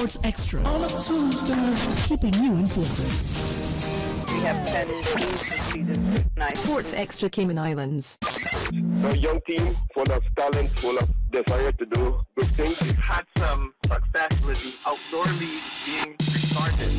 Sports Extra on a Tuesday, keeping you informed. We have 10 seasons tonight. Sports Extra Cayman Islands. A young team full of talent, full of desire to do good things. We've had some success with the outdoor league being restarted.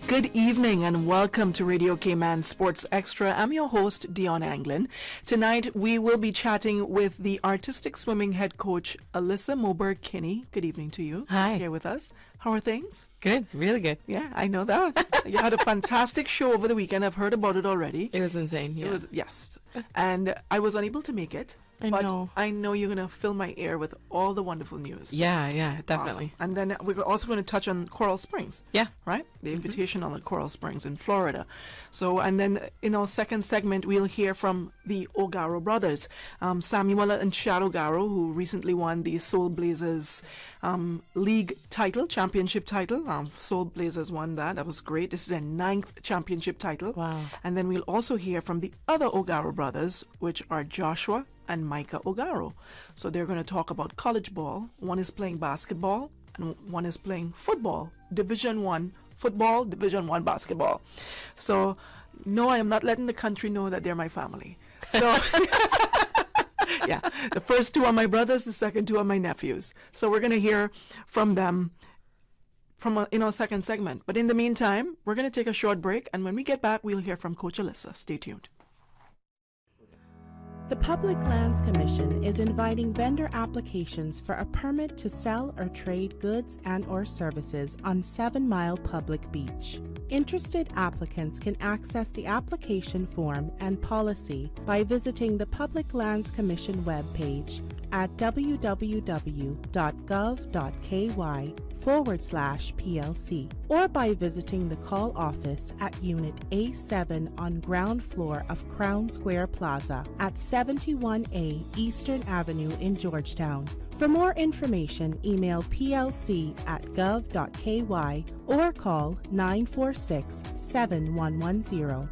Good evening and welcome to Radio Cayman Sports Extra. I'm your host, Dionne Anglin. Tonight we will be chatting with the artistic swimming head coach, Alyssa Moberg-Kinney. Good evening to you. Hi. Who's here with us. How are things? Good, really good. Yeah, I know that. You had a fantastic show over the weekend. I've heard about it already. It was insane, yeah. It was, yes. And I was unable to make it. But I know you're going to fill my ear with all the wonderful news. Yeah, definitely. Awesome. And then we're also going to touch on Coral Springs. Yeah. Right? The Invitational at Coral Springs in Florida. So, and then in our second segment, we'll hear from the O'Garo brothers, Samuel and Chad O'Garo, who recently won the Soul Blazers league title, championship title. Soul Blazers won that. That was great. This is their 9th championship title. Wow. And then we'll also hear from the other O'Garo brothers, which are Joshua and Micah O'Garo. So they're going to talk about college ball. One is playing basketball and one is playing football. Division 1 football, Division 1 basketball. So no, I am not letting the country know that they're my family. So yeah, the first two are my brothers, the second two are my nephews. So we're going to hear from them in our second segment. But in the meantime, we're going to take a short break, and when we get back, we'll hear from Coach Alyssa. Stay tuned. The Public Lands Commission is inviting vendor applications for a permit to sell or trade goods and/or services on 7 Mile Public Beach. Interested applicants can access the application form and policy by visiting the Public Lands Commission webpage at www.gov.ky/PLC or by visiting the call office at Unit A7 on ground floor of Crown Square Plaza at 71A Eastern Avenue in Georgetown. For more information, email plc@gov.ky or call 946-7110.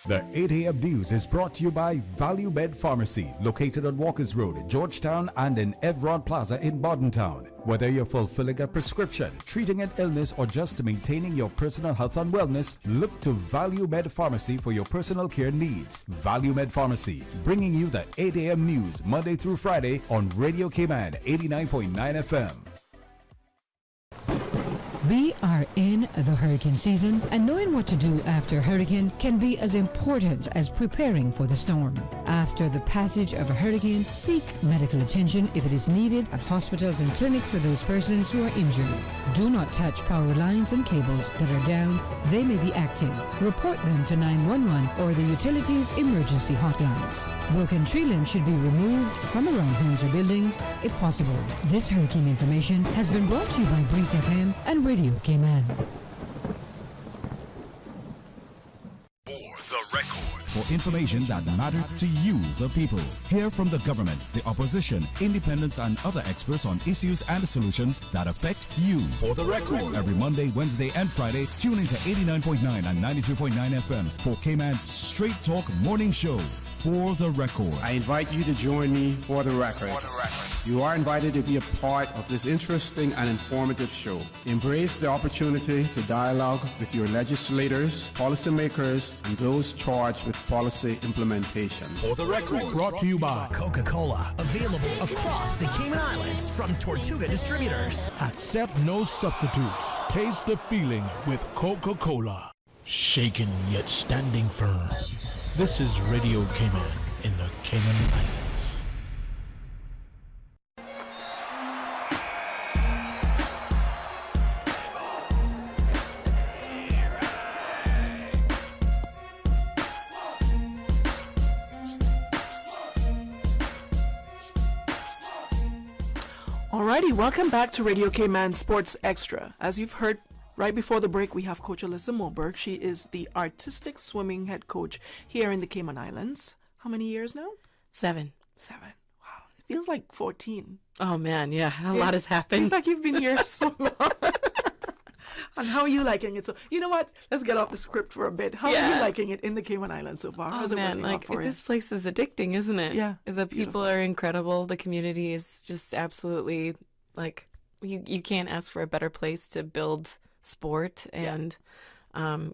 The 8 a.m. news is brought to you by Value Med Pharmacy, located on Walkers Road, Georgetown, and in Evron Plaza in Bordentown. Whether you're fulfilling a prescription, treating an illness, or just maintaining your personal health and wellness, look to Value Med Pharmacy for your personal care needs. Value Med Pharmacy, bringing you the 8 a.m. news Monday through Friday on Radio Cayman 89.9 FM. We are in the hurricane season, and knowing what to do after a hurricane can be as important as preparing for the storm. After the passage of a hurricane, seek medical attention if it is needed at hospitals and clinics for those persons who are injured. Do not touch power lines and cables that are down. They may be active. Report them to 911 or the utilities emergency hotlines. Broken tree limbs should be removed from around homes or buildings if possible. This hurricane information has been brought to you by Breeze FM and Radio Cayman. For information that matters to you, the people. Hear from the government, the opposition, independents, and other experts on issues and solutions that affect you. For the record. Every Monday, Wednesday, and Friday, tune into 89.9 and 92.9 FM for Cayman's Straight Talk Morning Show. For the record. I invite you to join me for the record. You are invited to be a part of this interesting and informative show. Embrace the opportunity to dialogue with your legislators, policymakers, and those charged with policy implementation. For the record. Brought to you by Coca-Cola. Available across the Cayman Islands from Tortuga Distributors. Accept no substitutes. Taste the feeling with Coca-Cola. Shaken yet standing firm. This is Radio Cayman in the Cayman Islands. Alrighty, welcome back to Radio Cayman Sports Extra. As you've heard right before the break, we have Coach Alyssa Moberg. She is the artistic swimming head coach here in the Cayman Islands. How many years now? 7. 7. Wow. It feels like 14. Oh, man, yeah. A lot has happened. Feels like you've been here so long. And how are you liking it? So, you know what? Let's get off the script for a bit. How are you liking it in the Cayman Islands so far? How's Oh it man, working out for you? this place is addicting, isn't it? Yeah, The people are incredible. The community is just absolutely like you can't ask for a better place to build sport, and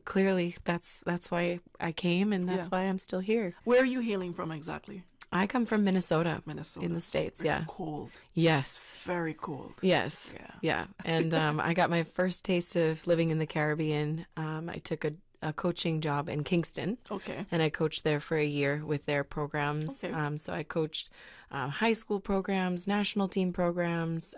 clearly that's why I came, and that's why I'm still here. Where are you hailing from exactly? I come from Minnesota. Minnesota. In the States, It's cold. Yes. Very cold. Yes. Yeah. And I got my first taste of living in the Caribbean. I took a coaching job in Kingston. Okay. And I coached there for a year with their programs. Okay. So I coached high school programs, national team programs,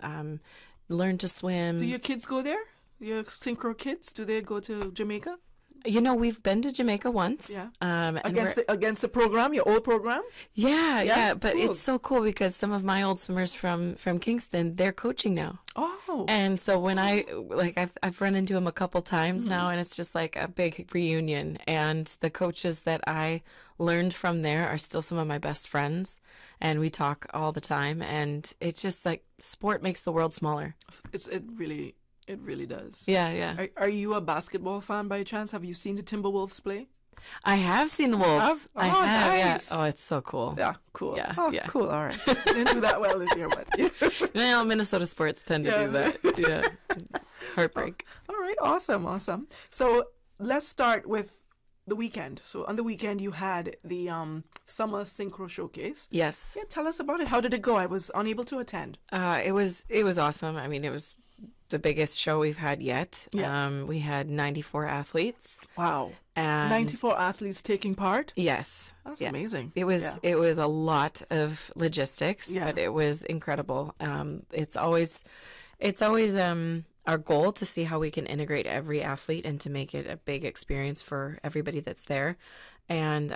learned to swim. Do your kids go there? Your synchro kids? Do they go to Jamaica? You know, we've been to Jamaica once. Yeah. And Against the program, your old program? Yeah. But cool. it's so cool because some of my old swimmers from Kingston, they're coaching now. Oh. And so when I've run into them a couple times now, and it's just like a big reunion. And the coaches that I learned from there are still some of my best friends, and we talk all the time. And it's just like sport makes the world smaller. It really does. Yeah. Are you a basketball fan by chance? Have you seen the Timberwolves play? I have seen the Wolves. I have. Nice. Yeah. Oh, it's so cool. Yeah, cool. Yeah, yeah. Cool. All right. Didn't do that well this year, but Well, Minnesota sports tend to do that. Yeah. Heartbreak. All right. Awesome. So let's start with the weekend. So on the weekend you had the summer synchro showcase. Yes. Yeah. Tell us about it. How did it go? I was unable to attend. It was awesome. I mean, it was the biggest show we've had yet. Yeah. We had 94 athletes. Wow. And 94 athletes taking part? Yes. That's amazing. It was a lot of logistics, but it was incredible. It's always our goal to see how we can integrate every athlete and to make it a big experience for everybody that's there. And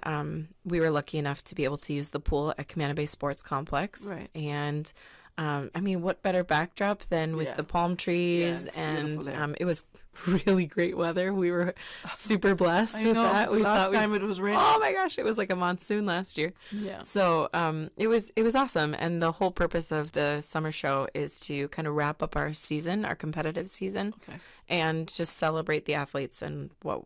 we were lucky enough to be able to use the pool at Camana Bay Sports Complex. Right. And I mean, what better backdrop than with the palm trees? And it was really great weather. We were super blessed with that. Last time it was raining. Oh my gosh, it was like a monsoon last year. Yeah. So it was awesome. And the whole purpose of the summer show is to kind of wrap up our season, our competitive season, and just celebrate the athletes and what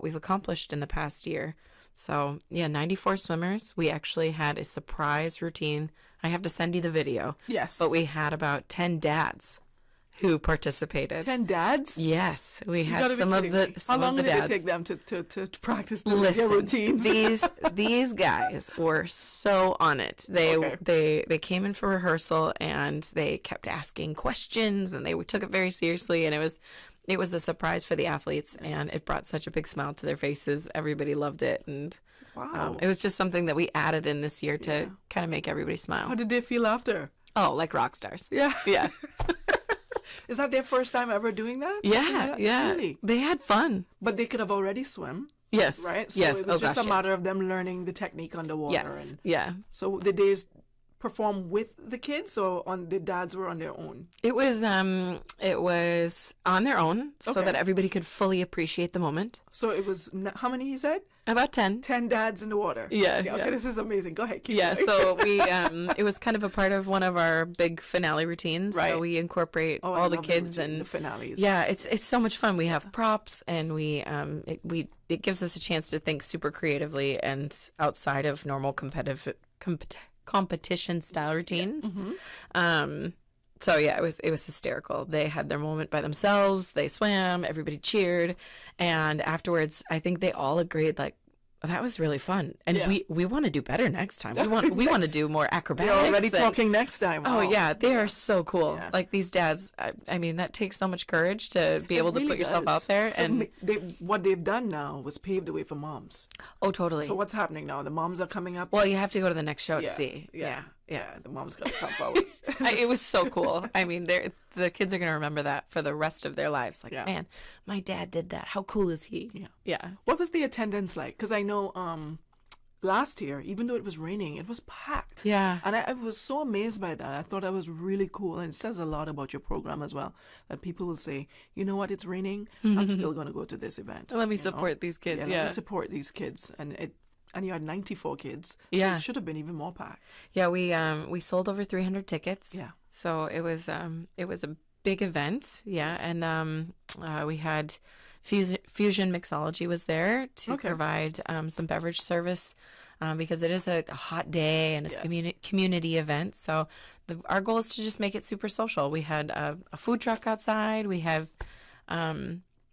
we've accomplished in the past year. So, 94 swimmers. We actually had a surprise routine. I have to send you the video. Yes. But we had about 10 dads who participated. 10 dads? Yes. We had some of the dads. How long did it take them to practice their routines? these guys were so on it. They came in for rehearsal and they kept asking questions and they took it very seriously, and it was a surprise for the athletes, and it brought such a big smile to their faces. Everybody loved it, and it was just something that we added in this year to kind of make everybody smile. How did they feel after? Oh, like rock stars. Yeah. Yeah. Is that their first time ever doing that? Yeah. Really? They had fun. But they could have already swum. Yes. Right? So yes. it was just a matter of them learning the technique underwater. Yes. Yeah. So did they perform with the kids, or the dads were on their own? It was on their own, so that everybody could fully appreciate the moment. So it was how many you said? About 10. 10 dads in the water. Yeah. Okay, this is amazing. Go ahead. Keep going. So we it was kind of a part of one of our big finale routines. Right. So we incorporate all the kids and the finales. Yeah, it's so much fun. We have props, and it gives us a chance to think super creatively and outside of normal competition style routines. Mm-hmm. So yeah, it was hysterical. They had their moment by themselves. They swam. Everybody cheered, and afterwards, I think they all agreed like, that was really fun, and we want to do better next time. We want to do more acrobatics. They're already talking next time. Wow. Oh yeah, they are so cool. Yeah. Like these dads, I mean, that takes so much courage to be able to put yourself out there. So and what they've done now was paved the way for moms. Oh, totally. So what's happening now? The moms are coming up. Well, you have to go to the next show to see. Yeah. The mom's got to come forward. It was so cool. I mean, the kids are going to remember that for the rest of their lives. Like, man, my dad did that. How cool is he? Yeah. What was the attendance like? Because I know last year, even though it was raining, it was packed. Yeah. And I was so amazed by that. I thought that was really cool. And it says a lot about your program as well, that people will say, you know what, it's raining, I'm still going to go to this event. Let me support these kids. Let me support these kids. And you had 94 kids. Yeah. So it should have been even more packed. Yeah, we sold over 300 tickets. Yeah. So it was a big event, yeah. And we had Fusion Mixology was there to provide some beverage service because it is a hot day and it's a community event. So our goal is to just make it super social. We had a food truck outside. We have,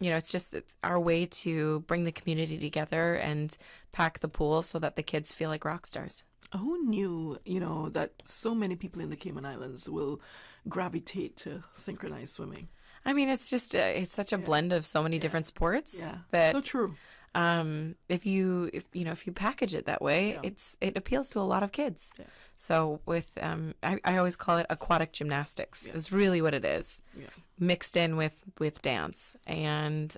it's our way to bring the community together and pack the pool so that the kids feel like rock stars. Who knew, that so many people in the Cayman Islands will gravitate to synchronized swimming? I mean, it's just it's such a blend of so many different sports. Yeah, that so true. If you package it that way, it appeals to a lot of kids. Yeah. So with I always call it aquatic gymnastics. Yes. Is really what it is. Yeah. Mixed in with dance, and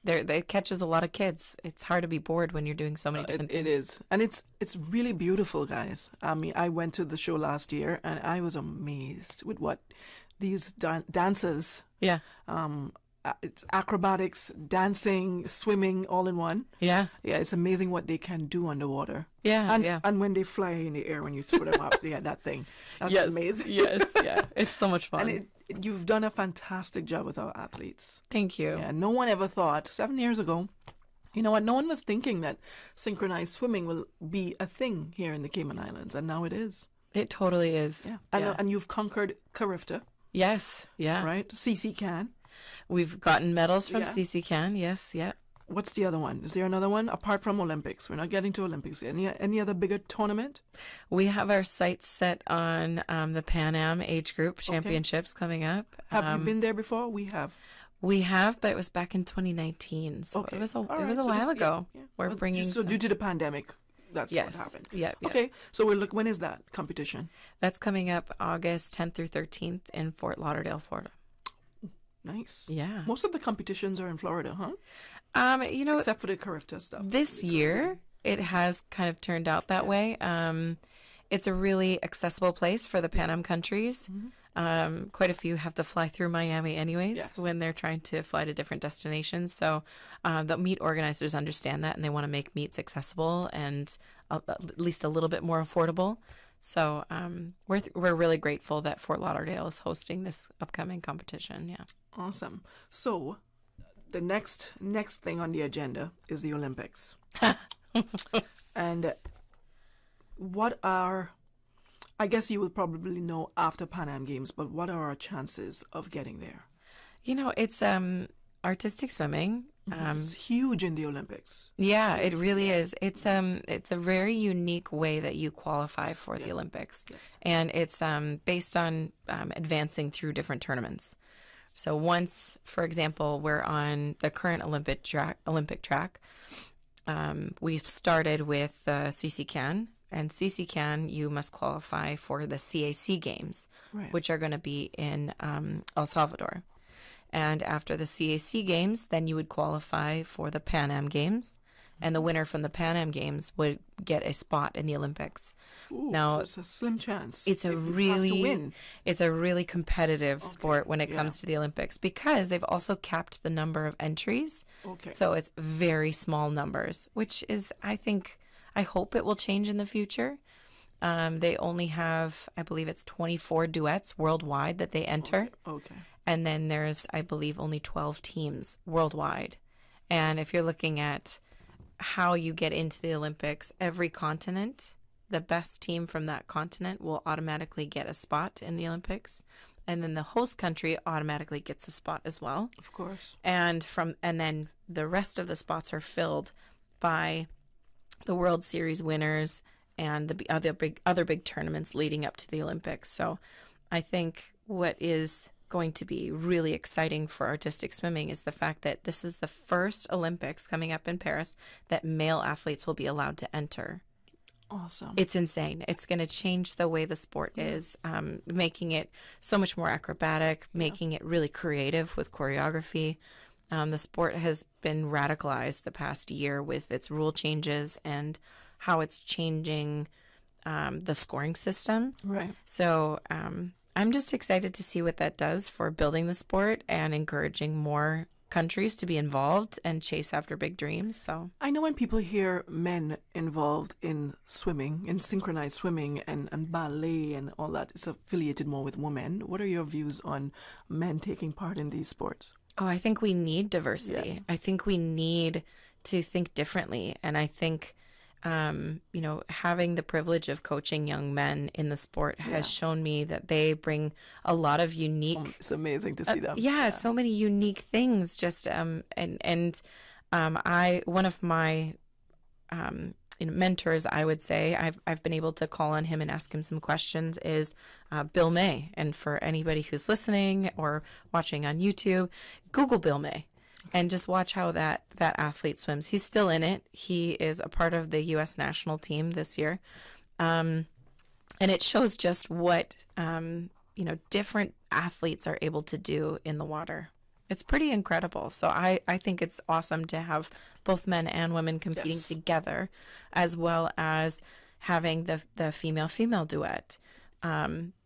it catches a lot of kids. It's hard to be bored when you're doing so many different things. It is, and it's really beautiful, guys. I mean, I went to the show last year, and I was amazed with what these dancers. Yeah. It's acrobatics, dancing, swimming, all in one. Yeah. Yeah, it's amazing what they can do underwater. Yeah, and when they fly in the air, when you throw them up, that thing. That's amazing. Yes, yeah. It's so much fun. And you've done a fantastic job with our athletes. Thank you. Yeah, no one ever thought, 7 years ago, you know what, no one was thinking that synchronized swimming will be a thing here in the Cayman Islands, and now it is. It totally is. Yeah. And you've conquered Carifta. Yes, yeah. Right? CC Can. We've gotten medals from CC Can, yes, yeah. What's the other one? Is there another one apart from Olympics? We're not getting to Olympics. Any other bigger tournament? We have our sights set on the Pan Am age group championships coming up. Have you been there before? We have. We have, but it was back in 2019, so it was a while ago. Yeah. We're bringing due to the pandemic. That's what happened. Yeah. Okay, so when is that competition? That's coming up August 10th through 13th in Fort Lauderdale, Florida. Nice. Yeah. Most of the competitions are in Florida, huh? Except for the Carifta stuff. This year, it has kind of turned out that way. It's a really accessible place for the Pan Am countries. Mm-hmm. Quite a few have to fly through Miami anyways when they're trying to fly to different destinations. So the meet organizers understand that, and they want to make meets accessible and at least a little bit more affordable. So we're really grateful that Fort Lauderdale is hosting this upcoming competition. Yeah. Awesome. So the next thing on the agenda is the Olympics. And I guess you will probably know after Pan Am Games, but what are our chances of getting there? It's artistic swimming. It's huge in the Olympics. Yeah, it really is. It's a very unique way that you qualify for the Olympics. Yes. And it's based on advancing through different tournaments. So once, for example, we're on the current Olympic track, we've started with CC Can. And CC Can, you must qualify for the CAC Games, which are going to be in El Salvador. And after the CAC Games, then you would qualify for the Pan Am Games. And the winner from the Pan Am Games would get a spot in the Olympics. Ooh, now, so it's a slim chance. It's a really competitive sport when it comes to the Olympics because they've also capped the number of entries. Okay. So it's very small numbers, which is, I hope it will change in the future. They only have, I believe it's 24 duets worldwide that they enter. Okay. And then there's, I believe, only 12 teams worldwide. And if you're looking at how you get into the Olympics, every continent, the best team from that continent will automatically get a spot in the Olympics. And then the host country automatically gets a spot as well. Of course. And then the rest of the spots are filled by the World Series winners and the other big tournaments leading up to the Olympics. So I think what is going to be really exciting for artistic swimming is the fact that this is the first Olympics coming up in Paris that male athletes will be allowed to enter. Awesome. It's insane. It's going to change the way the sport is, making it so much more acrobatic, making it really creative with choreography. The sport has been radicalized the past year with its rule changes and how it's changing the scoring system. Right. So I'm just excited to see what that does for building the sport and encouraging more countries to be involved and chase after big dreams. So I know when people hear men involved in swimming, in synchronized swimming and ballet and all that, it's affiliated more with women. What are your views on men taking part in these sports? Oh, I think we need diversity. Yeah. I think we need to think differently. And I think, having the privilege of coaching young men in the sport has shown me that they bring a lot of unique. It's amazing to see them. So many unique things. Just one of my mentors, I would say, I've been able to call on him and ask him some questions, is Bill May. And for anybody who's listening or watching on YouTube, Google Bill May and just watch how that athlete swims. He's still in it. He is a part of the U.S. national team this year. And it shows just what, different athletes are able to do in the water. It's pretty incredible. So I think it's awesome to have both men and women competing together, as well as having the female-female duet.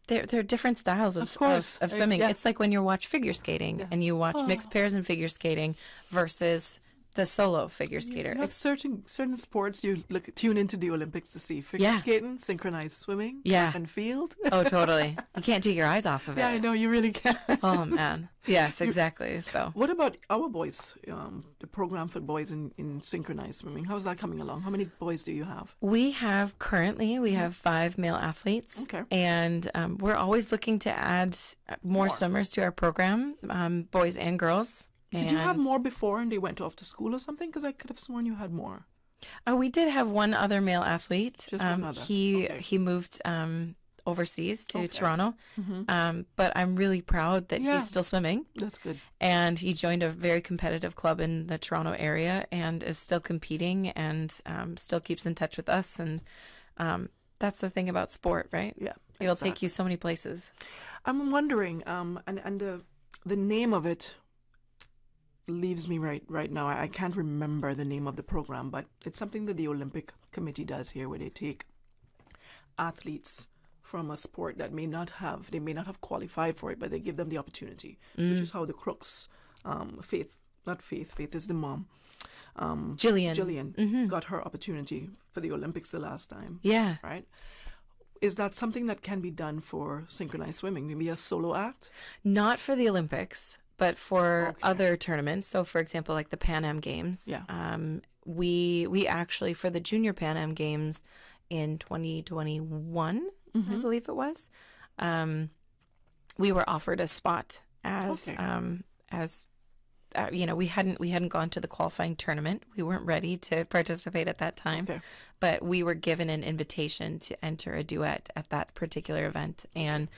There are different styles of swimming. It's like when you watch figure skating and you watch mixed pairs in figure skating versus the solo figure skater. You have certain sports you tune into the Olympics to see. Figure skating, synchronized swimming, and field. Oh, totally. You can't take your eyes off of it. Yeah, I know, you really can't. Oh, man. Yes, exactly. So, what about our boys, the program for boys in synchronized swimming? How's that coming along? How many boys do you have? We have 5 male athletes. Okay. And we're always looking to add more swimmers to our program, boys and girls. Did you have more before and they went off to school or something? Because I could have sworn you had more. We did have one other male athlete. Just one other. He moved overseas to Toronto. But I'm really proud that he's still swimming. That's good. And he joined a very competitive club in the Toronto area and is still competing and still keeps in touch with us. And that's the thing about sport, right? Yeah. It'll take you so many places. I'm wondering, and the name of it leaves me right now. I can't remember the name of the program, but it's something that the Olympic Committee does here, where they take athletes from a sport that may not have qualified for it, but they give them the opportunity, which is how the Crooks, Faith is the mom. Jillian got her opportunity for the Olympics the last time. Yeah. Right? Is that something that can be done for synchronized swimming? Maybe a solo act? Not for the Olympics, but for other tournaments. So, for example, like the Pan Am Games. Yeah. We actually, for the Junior Pan Am Games in 2021, I believe it was, we were offered a spot as we hadn't gone to the qualifying tournament. We weren't ready to participate at that time, but we were given an invitation to enter a duet at that particular event, and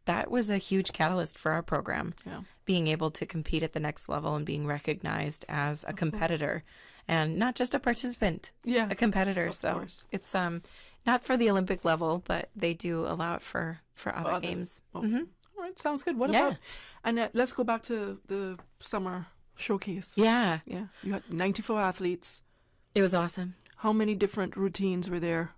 that was a huge catalyst for our program. Yeah. Being able to compete at the next level and being recognized as a competitor, and not just a participant, a competitor. So it's not for the Olympic level, but they do allow it for other games. Okay. All right, sounds good. What about, and let's go back to the summer showcase. Yeah. You had 94 athletes. It was awesome. How many different routines were there?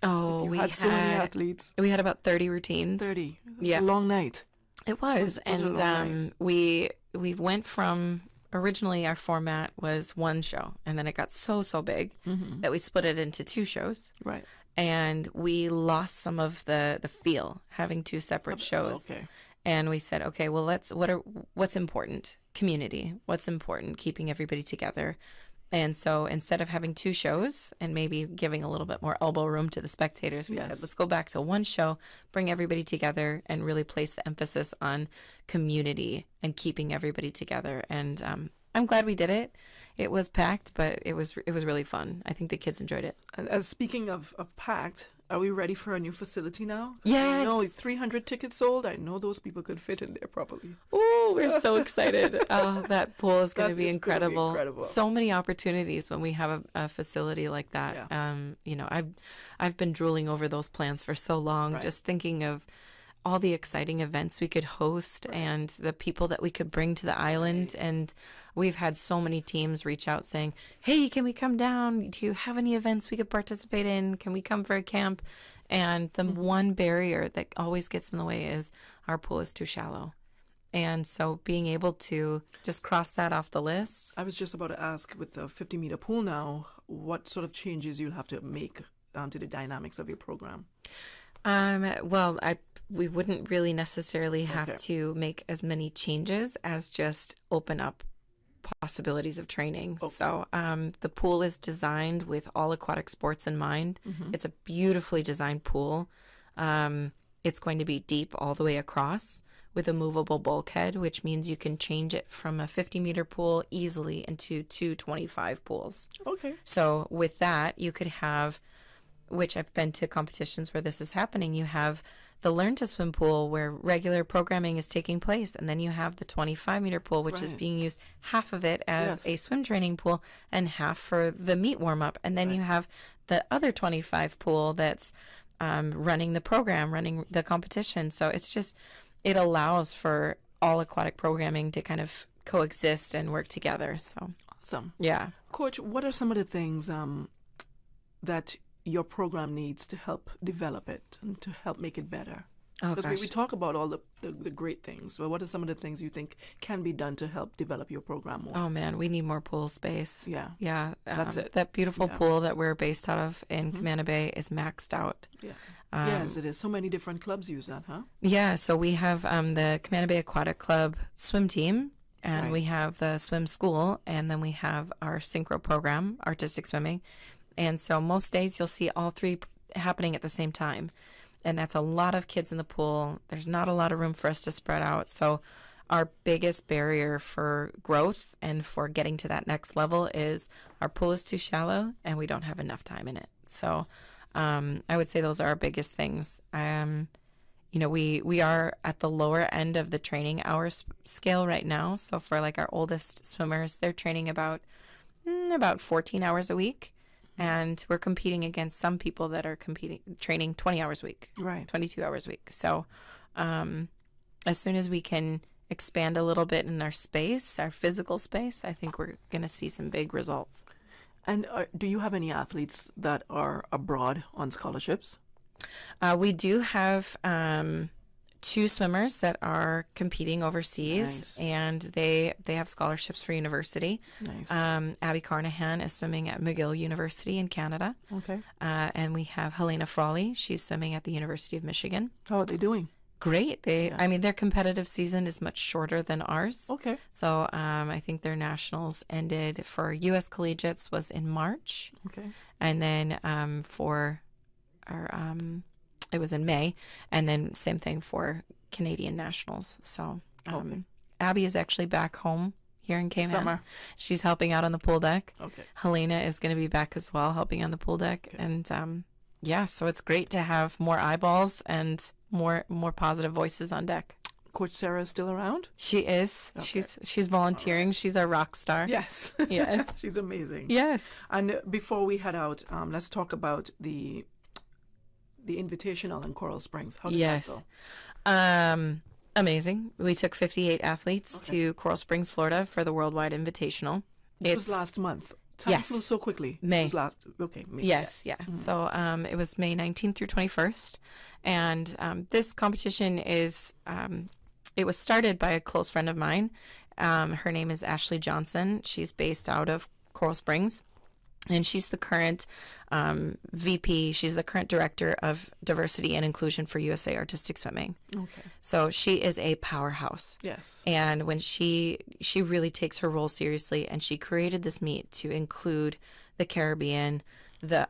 Oh, we had so many athletes. We had about 30 routines. 30. Yeah, a long night. It was, and we went from, originally our format was one show, and then it got so big that we split it into 2 shows. Right. And we lost some of the feel having 2 separate shows. Okay. And we said, okay, well, what's important? Community. What's important? Keeping everybody together. And so instead of having 2 shows and maybe giving a little bit more elbow room to the spectators, we said, let's go back to one show, bring everybody together, and really place the emphasis on community and keeping everybody together. And I'm glad we did it. It was packed, but it was really fun. I think the kids enjoyed it. And as speaking of packed, are we ready for a new facility now? Yes. I know 300 tickets sold. I know those people could fit in there properly. Oh, we're so excited. Oh, that pool is going to be incredible. So many opportunities when we have a facility like that. Yeah. I've been drooling over those plans for so long, just thinking of all the exciting events we could host and the people that we could bring to the island. And we've had so many teams reach out saying, hey, can we come down? Do you have any events we could participate in? Can we come for a camp? And the one barrier that always gets in the way is our pool is too shallow. And so being able to just cross that off the list. I was just about to ask, with the 50-meter pool now, what sort of changes you'll have to make to the dynamics of your program? Well, we wouldn't really necessarily have to make as many changes as just open up possibilities of training. So the pool is designed with all aquatic sports in mind. It's a beautifully designed pool. It's going to be deep all the way across with a movable bulkhead, which means you can change it from a 50-meter pool easily into 225 pools. Okay. So with that, you could have, which I've been to competitions where this is happening, you have the Learn to Swim pool where regular programming is taking place, and then you have the 25-meter pool, which is being used, half of it as a swim training pool and half for the meet warm-up. And then you have the other 25 pool that's running the program, running the competition. So it's just, it allows for all aquatic programming to kind of coexist and work together. So awesome. Yeah. Coach, what are some of the things that your program needs to help develop it and to help make it better? Because we talk about all the great things, but what are some of the things you think can be done to help develop your program more? Oh man, we need more pool space. Yeah. That's it. That beautiful pool that we're based out of in Commander Bay is maxed out. Yeah. Yes, it is. So many different clubs use that, huh? Yeah, so we have the Commander Bay Aquatic Club swim team, and we have the swim school, and then we have our synchro program, artistic swimming. And so most days you'll see all three happening at the same time. And that's a lot of kids in the pool. There's not a lot of room for us to spread out. So our biggest barrier for growth and for getting to that next level is our pool is too shallow and we don't have enough time in it. So I would say those are our biggest things. We are at the lower end of the training hours scale right now. So for like our oldest swimmers, they're training about 14 hours a week. And we're competing against some people that are training 20 hours a week, 22 hours a week. So as soon as we can expand a little bit in our space, our physical space, I think we're going to see some big results. And do you have any athletes that are abroad on scholarships? We do have 2 swimmers that are competing overseas, and they have scholarships for university. Nice. Abby Carnahan is swimming at McGill University in Canada. Okay. And we have Helena Frawley. She's swimming at the University of Michigan. How are they doing? Great. I mean, their competitive season is much shorter than ours. Okay. So I think their nationals ended for U.S. collegiates was in March. Okay. And then for our it was in May, and then same thing for Canadian nationals. So Abby is actually back home here in Cayman. Summer. She's helping out on the pool deck. Okay. Helena is going to be back as well, helping on the pool deck. Okay. And so it's great to have more eyeballs and more positive voices on deck. Coach Sarah is still around? She is. Okay. She's volunteering. Right. She's our rock star. Yes. Yes. She's amazing. Yes. And before we head out, let's talk about the Invitational in Coral Springs. How did that go? Amazing. We took 58 athletes to Coral Springs, Florida for the Worldwide Invitational. It was last month. Time flew so quickly. May. It was May. Yes, yeah. Mm-hmm. So it was May 19th through 21st. And this competition is, it was started by a close friend of mine. Her name is Ashley Johnson. She's based out of Coral Springs. And she's the current VP. She's the current director of diversity and inclusion for USA Artistic Swimming. Okay. So she is a powerhouse. Yes. And when she really takes her role seriously, and she created this meet to include the Caribbean, the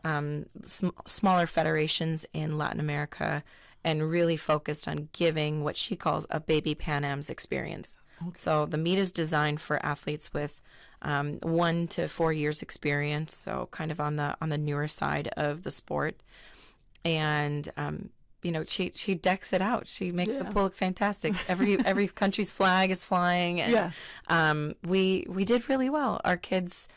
smaller federations in Latin America, and really focused on giving what she calls a baby Pan Am's experience. Okay. So the meet is designed for athletes with 1 to 4 years experience, so kind of on the newer side of the sport. And she decks it out. She makes the pool look fantastic. Every country's flag is flying, and we did really well. Our kids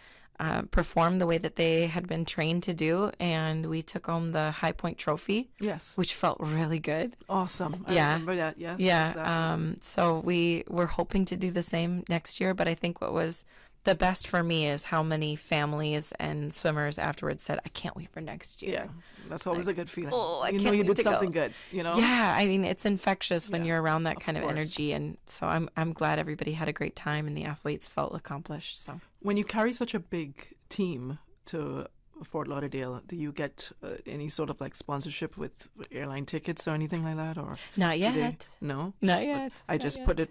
performed the way that they had been trained to do, and we took home the High Point Trophy. Yes, which felt really good. Awesome. I remember that. Yes. Yeah. Exactly. So we're hoping to do the same next year, but I think what was the best for me is how many families and swimmers afterwards said, I can't wait for next year. Yeah, that's always a good feeling. Oh, I you can't know you wait did to something go. good, you know? Yeah, I mean, it's infectious when you're around that kind of course. energy. And so I'm glad everybody had a great time and the athletes felt accomplished. So When you carry such a big team to Fort Lauderdale, do you get any sort of like sponsorship with airline tickets or anything like that? Or not do yet. they? No? Not yet. I just put a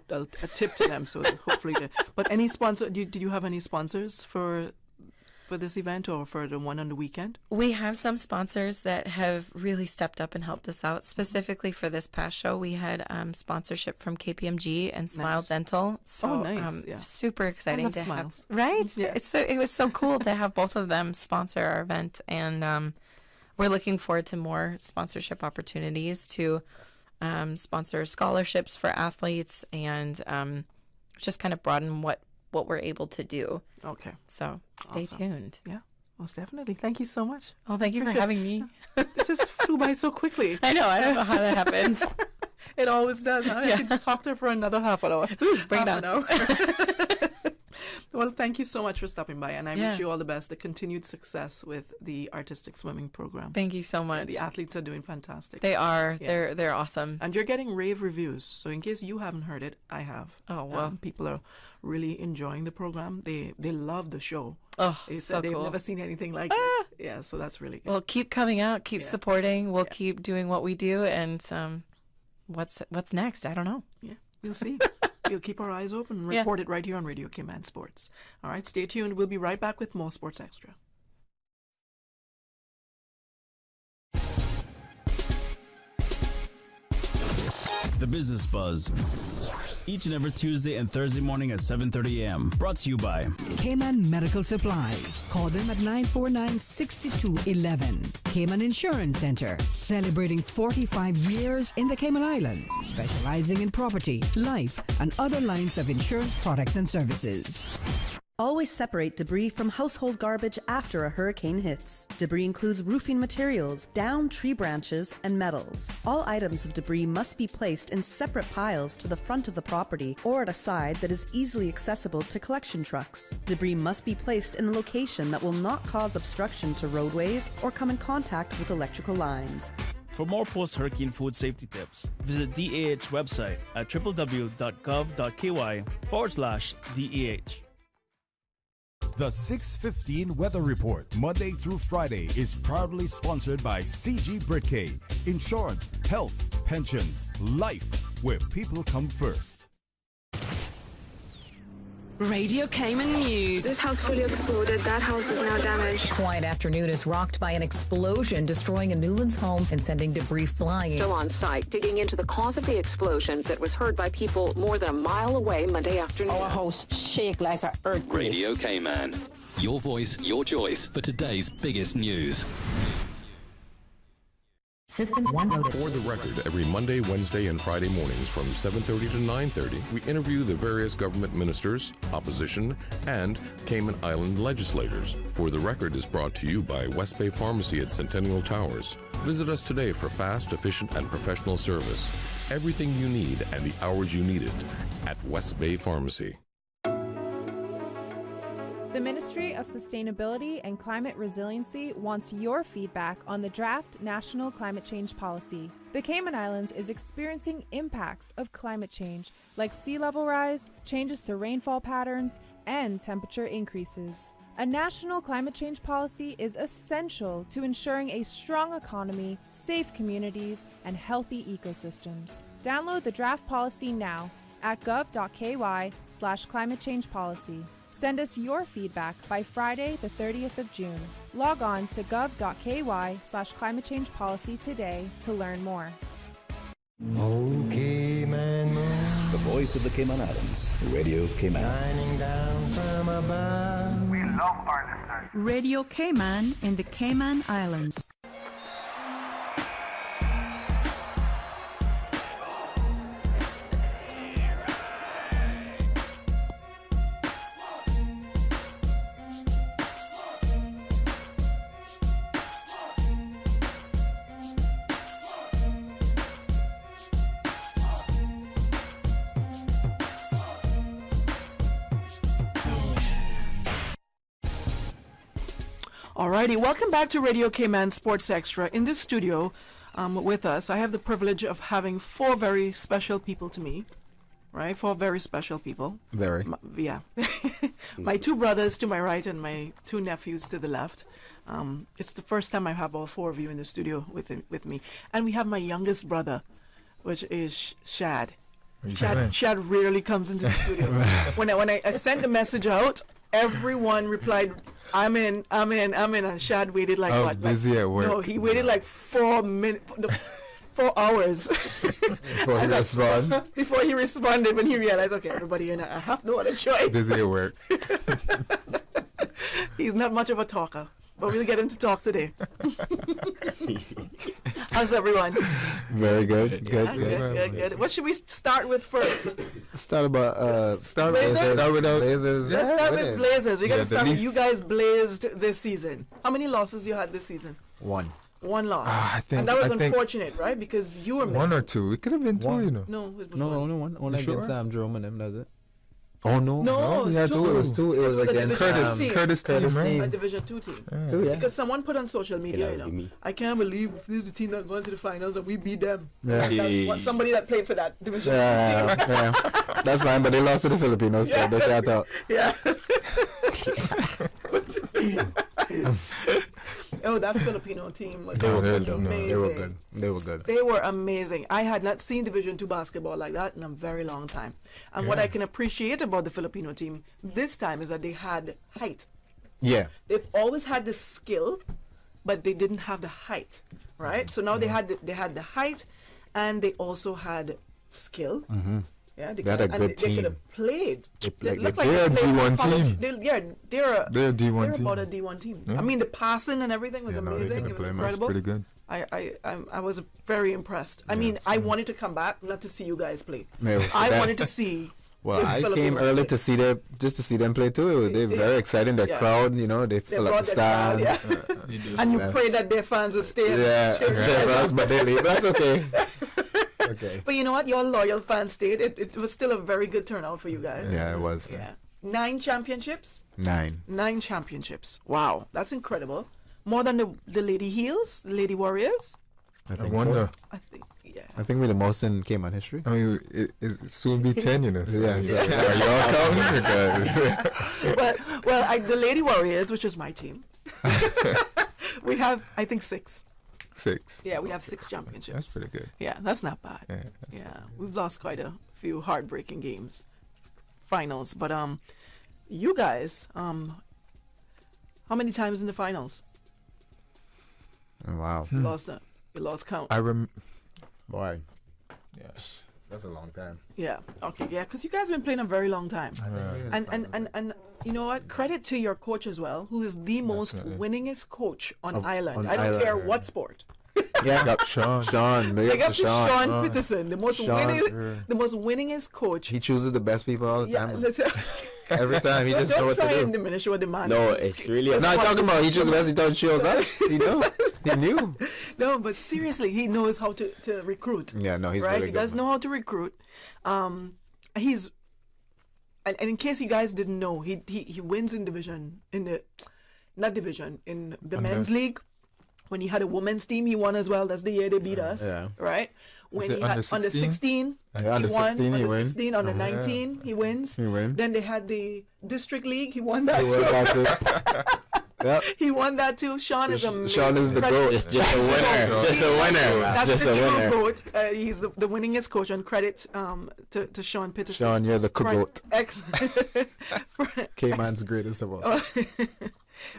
tip to them, so hopefully but any sponsor, did you have any sponsors for this event or for the one on the weekend? We have some sponsors that have really stepped up and helped us out. Specifically for this past show, we had sponsorship from KPMG and Smile Nice. Dental. So nice. Yeah. super exciting love to smiles. have. Right? Yeah. It was so cool to have both of them sponsor our event. And we're looking forward to more sponsorship opportunities to sponsor scholarships for athletes and just kind of broaden what we're able to do. Okay. So stay Awesome. tuned. Yeah, most definitely. Thank you so much. Oh, thank you for having me. It just flew by so quickly. I know. I don't know how that happens. It always does. Huh? Yeah. I could talk to her for another half an hour. Bring it Half on. an hour. Well, thank you so much for stopping by, and I Yeah. wish you all the best, the continued success with the artistic swimming program. Thank you so And much. the athletes are doing fantastic. They are. Yeah. They're awesome. And you're getting rave reviews. So in case you haven't heard it, I have. Oh, well. People are really enjoying the program. They love the show. Oh, They so said they've cool. never seen anything like it. Yeah, so that's really good. Well, keep coming out, keep Yeah. supporting. We'll keep doing what we do, and what's next? I don't know. Yeah, we'll see. We'll keep our eyes open and Yeah. report it right here on Radio K-Man Sports. All right, stay tuned. We'll be right back with more Sports Extra. The Business Buzz. Each and every Tuesday and Thursday morning at 7:30 a.m. Brought to you by Cayman Medical Supplies. Call them at 949-6211. Cayman Insurance Center, celebrating 45 years in the Cayman Islands, specializing in property, life, and other lines of insurance products and services. Always separate debris from household garbage after a hurricane hits. Debris includes roofing materials, downed tree branches, and metals. All items of debris must be placed in separate piles to the front of the property or at a side that is easily accessible to collection trucks. Debris must be placed in a location that will not cause obstruction to roadways or come in contact with electrical lines. For more post-hurricane food safety tips, visit DAH website at www.gov.ky/DAH. The 615 Weather Report, Monday through Friday, is proudly sponsored by CG Britcay. Insurance, health, pensions, life, where people come first. Radio Cayman News. This house fully exploded. That house is now damaged. A quiet afternoon is rocked by an explosion, destroying a Newlands home and sending debris flying. Still on site, digging into the cause of the explosion that was heard by people more than a mile away Monday afternoon. Our house shake like an earthquake. Radio Cayman. Your voice, your choice for today's biggest news. System 1 loaded. For the record, every Monday, Wednesday, and Friday mornings from 7:30 to 9:30, we interview the various government ministers, opposition, and Cayman Island legislators. For the Record is brought to you by West Bay Pharmacy at Centennial Towers. Visit us today for fast, efficient, and professional service. Everything you need and the hours you need it at West Bay Pharmacy. The Ministry of Sustainability and Climate Resiliency wants your feedback on the draft National Climate Change Policy. The Cayman Islands is experiencing impacts of climate change, like sea level rise, changes to rainfall patterns, and temperature increases. A national climate change policy is essential to ensuring a strong economy, safe communities, and healthy ecosystems. Download the draft policy now at gov.ky/climate change policy. Send us your feedback by Friday, the 30th of June. Log on to gov.ky/climate change policy today to learn more. Okay, man, the voice of the Cayman Islands, Radio Cayman. shining down from above. We love our listeners. Radio Cayman in the Cayman Islands. Alrighty, welcome back to Radio Cayman Sports Extra. In this studio with us, I have the privilege of having four very special people to me. Right? Four very special people. Very. Yeah. My two brothers to my right and my two nephews to the left. It's the first time I have all four of you in the studio with me. And we have my youngest brother, which is Shad. Shad rarely comes into the studio. when I sent the message out, everyone replied, I'm in, and Shad waited like what? Busy at work. No, he waited like 4 minutes, 4 hours before he responded. Before he responded, when he realized, okay, everybody, I have no other choice. Busy at work. He's not much of a talker, but we'll get him to talk today. How's everyone? Very good. Good. What should we start with first? Start with Blazers. Blazers. Let's start with Blazers. We got to start with you guys blazed this season. How many losses you had this season? One. One loss. And that was unfortunate, right? Because you were missing. One or two. It could have been two, you know. No, it was only one. Only against Jerome and them, does it? Oh, no. No, it was two. It was against Curtis team, right? A Division 2 team. Yeah. Because someone put on social media, I can't believe this is the team that going to the finals and we beat them. Yeah. Somebody that played for that Division 2 team. Yeah. That's fine, but they lost to the Filipinos, so they can't talk. Yeah. Oh, that Filipino team was amazing. They were good. They were amazing. I had not seen Division 2 basketball like that in a very long time. And what I can appreciate about the Filipino team this time is that they had height. Yeah. They've always had the skill, but they didn't have the height, right? So now they had the height, and they also had skill. Mm-hmm. Yeah, they had a good team. They could have played. They're a D1 team. They're a D1 team. About a D1 team. Yeah. I mean, the passing and everything was amazing. It was incredible. Pretty good. I was very impressed. I mean, I wanted to come back not to see you guys play. I wanted to see. Well, I came early to see them, just to see them play too. They're very exciting. Their crowd, they fill up the stands. And you pray that their fans would stay. Yeah, but they leave. That's okay. Okay. But you know what? Your loyal fans stayed. It was still a very good turnout for you guys. Yeah, it was. Yeah. 9 championships? 9. 9 championships. Wow, that's incredible. More than the Lady Heels, the Lady Warriors? I wonder. I think, yeah. I think we're the most in Cayman history. I mean, it soon be 10, you know. So yeah, are y'all counting? Well, the Lady Warriors, which is my team, we have, I think, 6. 6. Yeah, we have 6 championships. That's pretty good. Yeah, that's not bad. Yeah, we've lost quite a few heartbreaking games, finals. But you guys, how many times in the finals? Wow, you lost count. Boy, yes, that's a long time. Yeah. Okay. Yeah, because you guys have been playing a very long time. And you know what? Credit to your coach as well, who is the most winningest coach on Island. I don't care what sport. Yeah, Sean. Big up to Sean Peterson, the most winningest coach. He chooses the best people all the time. Every time he just know what to do. Don't try and diminish what the man. No, it's really. No, I'm talking about he chooses the best. He don't shows us. He knows. He knew. No, but seriously, he knows how to recruit. Yeah, no, he's right. Really he good, does know how to recruit. He's. And in case you guys didn't know, he wins in the men's league. When he had a women's team, he won as well. That's the year they beat us, right? When he had under 16, he won. Under 16, under 19, he wins. Then they had the district league. He won that too. Yep. He won that too. Sean is amazing. Sean is the GOAT. Just a winner. Just a winner. That's the true GOAT. He's the winningest coach. And credit to Sean Peterson. Sean, you're the GOAT. Cayman's greatest of all.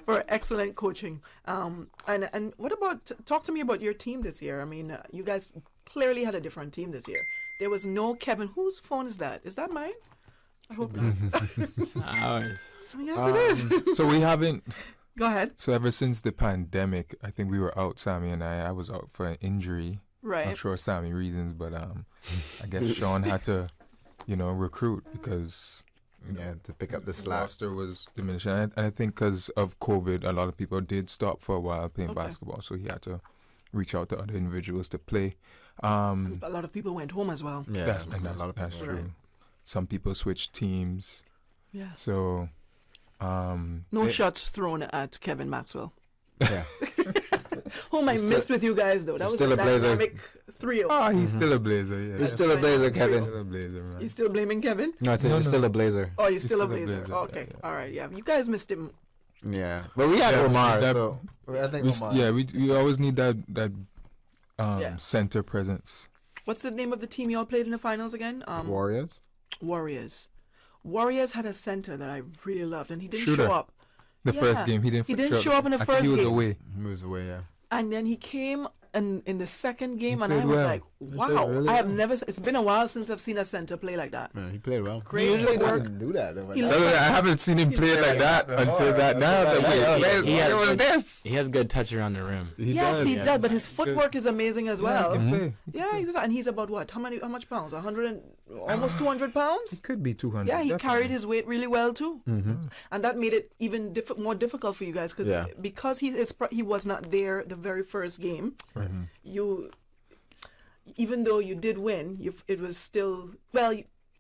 For excellent coaching. And what about, talk to me about your team this year. I mean, you guys clearly had a different team this year. There was no Kevin. Whose phone is that? Is that mine? I hope not. It's not ours. Yes, it is. So we haven't. Go ahead. So ever since the pandemic, I think we were out, Sammy and I was out for an injury. Right. Not sure Sammy reasons, but I guess Sean had to, recruit because... to pick up the slack. Roster was diminishing. And I think because of COVID, a lot of people did stop for a while playing basketball, so he had to reach out to other individuals to play. A lot of people went home as well. Yeah, that's true. Right. Some people switched teams. Yeah. So... no shots thrown at Kevin Maxwell. Yeah. Whom I missed with you guys though. That was still a Blazer. dynamic trio. Oh, he's still a Blazer. Yeah, He's still a Blazer, Kevin. Still a Blazer, man. You still blaming Kevin? No, I said he's still a Blazer. Oh, he's still a Blazer. Okay, all right, yeah. You guys missed him. Yeah, but we had Omar. So I think Omar. We always need that center presence. What's the name of the team y'all played in the finals again? Warriors. Warriors had a center that I really loved, and he didn't Shooter. show up. The first game, he didn't show up in the I first think game. He was away. He was away, yeah. And then he came in the second game, and played I was well. like, wow, really I have well. never. It's been a while since I've seen a center play like that. Yeah, he played well. Great He usually footwork. doesn't do that. Though, He looked like- I haven't seen him play like that until that now. I was like, wait, what was this? He has good touch around the rim. Yes, he does, but his footwork is amazing as well. he can play. Yeah, he was, and he's about what? How much pounds? 100 and almost 200 pounds. It could be 200. Yeah, he definitely. carried his weight really well too, Mm-hmm. and that made it even more difficult for you guys because he was not there the very first game. You, even though you did win, it was still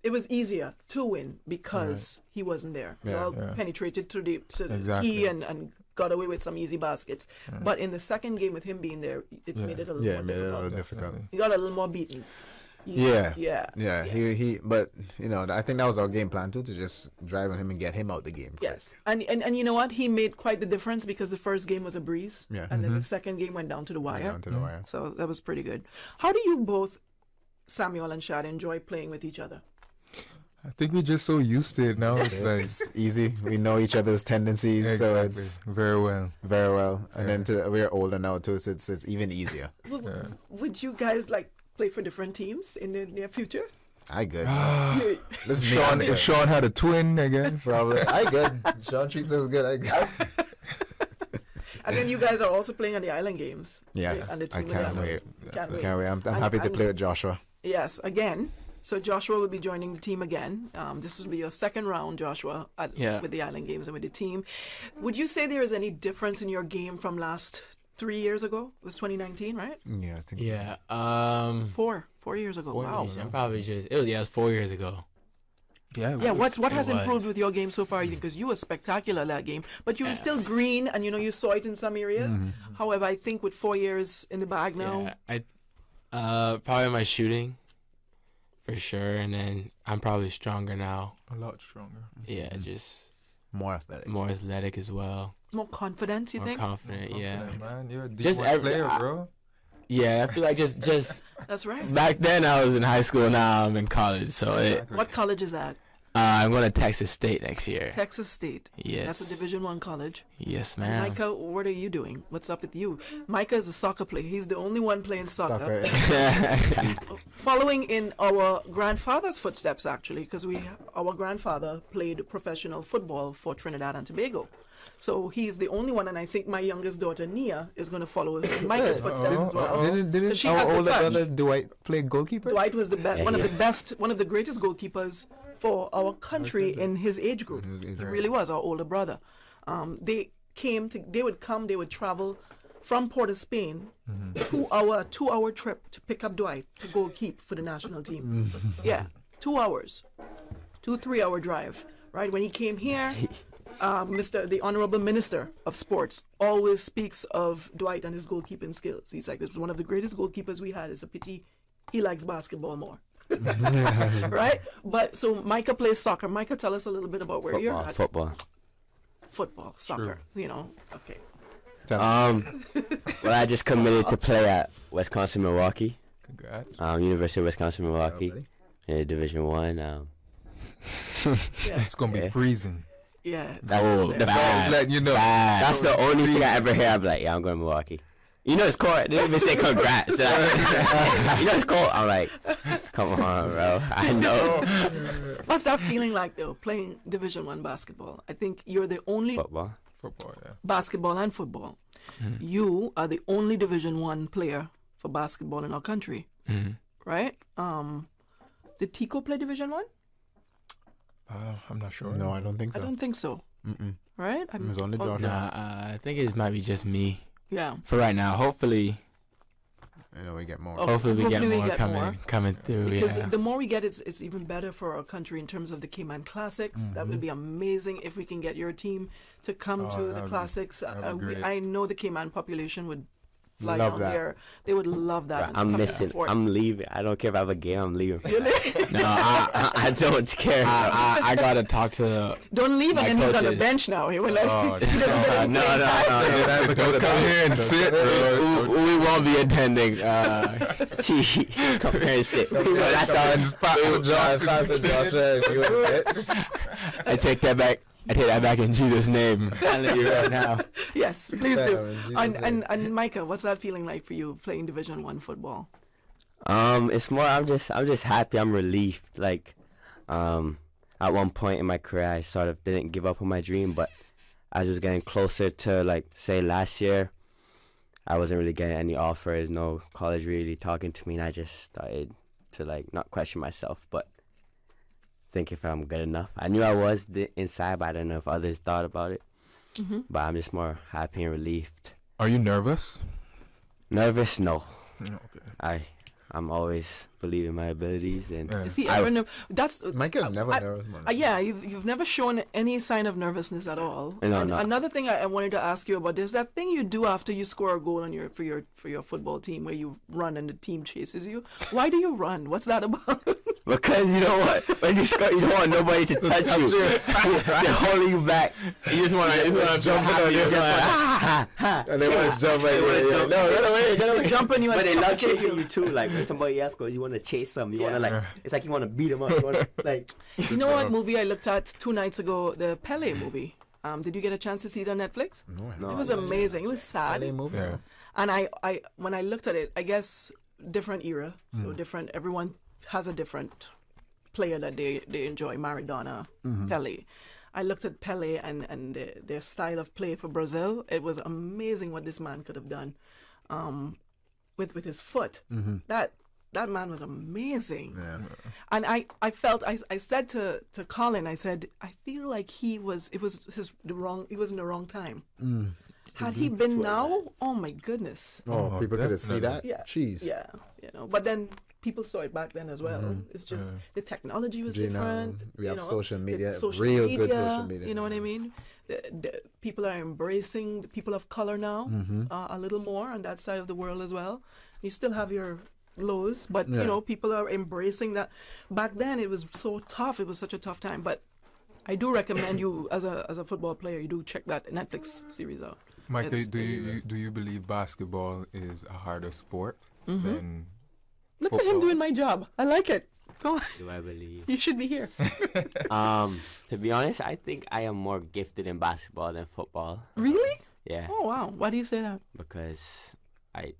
it was easier to win because he wasn't there. You all penetrated through the key and got away with some easy baskets. But in the second game with him being there, it made it a little more difficult. He got a little more beaten. Yeah. Yeah. But I think that was our game plan too, to just drive on him and get him out the game. Yes, and you know what? He made quite the difference because the first game was a breeze, Yeah. and then the second game went down to the wire. Down to the wire. So that was pretty good. How do you both, Samuel and Shad, enjoy playing with each other? I think we're just so used to it now. It's like It's easy. We know each other's tendencies, so Exactly. it's very well. very well. And then we're older now too, so it's even easier. Would you guys play for different teams in the near future? I good. If Sean had a twin, I guess. Probably. I good. Sean treats us good. I good. And then you guys are also playing on the Island Games. Yeah, And the I team can't with wait. Can't wait. Can't wait. I'm happy to play with Joshua. Yes, again. So Joshua will be joining the team again. This will be your second round, Joshua, with the Island Games and with the team. Would you say there is any difference in your game from last 3 years ago? It was 2019, right? Yeah, I think. Yeah. 4 years ago. 4 Wow. years. I'm probably just. It was 4 years ago. Yeah, what has It was. improved with your game so far? Because you were spectacular that game, but you were still green, and you saw it in some areas. However, I think with 4 years in the bag now, Probably my shooting, for sure, and then I'm probably stronger now. A lot stronger. Yeah, just more athletic. More athletic as well. more confidence. You More think? confident, yeah. Man, you're a Just D1 every player, bro. Yeah, I feel like just That's right. back then I was in high school. Now I'm in college. So What college is that? I'm going to Texas State next year. Texas State. Yes. That's a Division I college. Yes, ma'am. Micah, what are you doing? What's up with you? Micah is a soccer player. He's the only one playing soccer. Following in our grandfather's footsteps, actually, because our grandfather played professional football for Trinidad and Tobago. So he's the only one, and I think my youngest daughter, Nia, is going to follow in Micah's footsteps as well. Didn't She has our the older touch. brother Dwight play goalkeeper? Dwight was one of the greatest goalkeepers for our country in his age group. He really was our older brother. They would travel from Port of Spain, 2 hour trip to pick up Dwight to go keep for the national team. Yeah, 2 hours, 3 hour drive. Right when he came here, the Honorable Minister of Sports always speaks of Dwight and his goalkeeping skills. He's like, it's one of the greatest goalkeepers we had. It's a pity he likes basketball more. Right? But so Micah plays soccer. Micah, tell us a little bit about where you're at. Football, soccer. Okay. Well, I just committed to play at Wisconsin Milwaukee. Congrats. University of Wisconsin Milwaukee, in Division I. It's gonna be freezing. Yeah. Letting you know. That's the only thing I ever hear. I'm like, yeah, I'm going to Milwaukee. You know it's cold. They didn't even say congrats. You know it's cold. I'm like, come on, bro. I know. What's that feeling like though? Playing Division I basketball. I think you're the only football, yeah. Basketball and football. You are the only Division I player for basketball in our country, right? Did Tico play Division I? I'm not sure. No, I don't think so. I don't think so. Right? It was only Joshua. Nah, I think it might be just me. Yeah. For right now, hopefully. we get more. Hopefully we get Hopefully we more get coming through. Because Yeah. the more we get, it's even better for our country in terms of the Cayman Classics. That would be amazing if we can get your team to come to the Classics. I know the Cayman population would fly Love down that. here. They would love that. and I'm come missing. support. I'm leaving. I don't care if I have a game. I'm leaving. No, I don't care. I gotta talk to. Don't leave, and then he's on the bench now. He will like. He doesn't get any playing time. Don't come here and sit, bro. We won't be attending. Come here and sit. That's I take that back. I take that back in Jesus' name. I let you right now. Yes, please do. And Micah, what's that feeling like for you playing Division I football? It's more. I'm just happy. I'm relieved. Like, at one point in my career, I sort of didn't give up on my dream, but as I was getting closer to, like, say last year, I wasn't really getting any offers. No college really talking to me, and I just started to, like, not question myself, but think if I'm good enough. I knew I was inside, but I don't know if others thought about it. But I'm just more happy and relieved. Are you nervous? Nervous? No. Okay. I'm always believing my abilities, and Is he ever that's Michael never nervous, man. yeah, you've never shown any sign of nervousness at all. No, and no. Another thing I wanted to ask you about, there's that thing you do after you score a goal on for your football team where you run and the team chases you. Why do you run? What's that about? Because you know what? When you score, you don't want nobody to touch you. They're holding you back. You just want to jump on you. And they want to jump right there. No, get away. Jump on you and But they love suffocate chasing you. you too. Like when somebody else goes, you want to chase them. You want to like. It's like you want to beat them up. You want to like. You know what movie I looked at 2 nights ago? The Pele movie. Did you get a chance to see it on Netflix? No. It was amazing. It was sad. Pele movie. Yeah. And I when I looked at it, I guess different era, so different. Everyone has a different player that they enjoy. Maradona, Pele. I looked at Pele and their style of play for Brazil. It was amazing what this man could have done, with his foot. That man was amazing. Yeah. And I felt I said to Colin, I said, I feel like he was in the wrong time. Had he been now, oh my goodness. Oh, people could have seen that. Yeah. Jeez. Yeah, but then people saw it back then as well. It's just the technology was different. We have social media, good social media. You know what I mean? The people are embracing the people of color now a little more on that side of the world as well. You still have your lows, but people are embracing that. Back then, it was so tough. It was such a tough time. But I do recommend you, as a football player, you do check that Netflix series out. Michael, do you believe basketball is a harder sport than Look football? at him doing my job. I like it. Go on. Do I believe? You should be here. To be honest, I think I am more gifted in basketball than football. Really? Yeah. Oh wow. Why do you say that? Because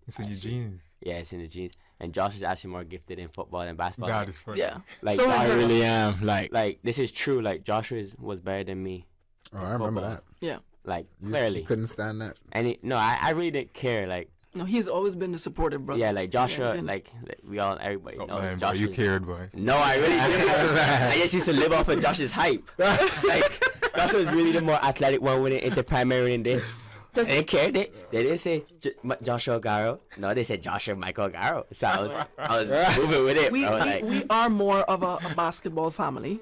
it's in your genes. Yeah, it's in the genes. And Josh is actually more gifted in football than basketball. God is funny. Yeah. Like So I really am. like this is true. Like Joshua was better than me. Oh, I remember that. Yeah. Like You clearly. couldn't stand that. And I really didn't care. Like No, he's always been the supportive brother. yeah, like Joshua, Yeah, like everybody Oh, knows. man, bro, Josh you was- cared, boy. No, I really didn't. I just used to live off of Josh's hype. Like Joshua was really the more athletic one with it into primary and this. They didn't care. They didn't say Joshua Garo. No, they said Joshua Michael Garo. So I was moving with it. We are more of a basketball family.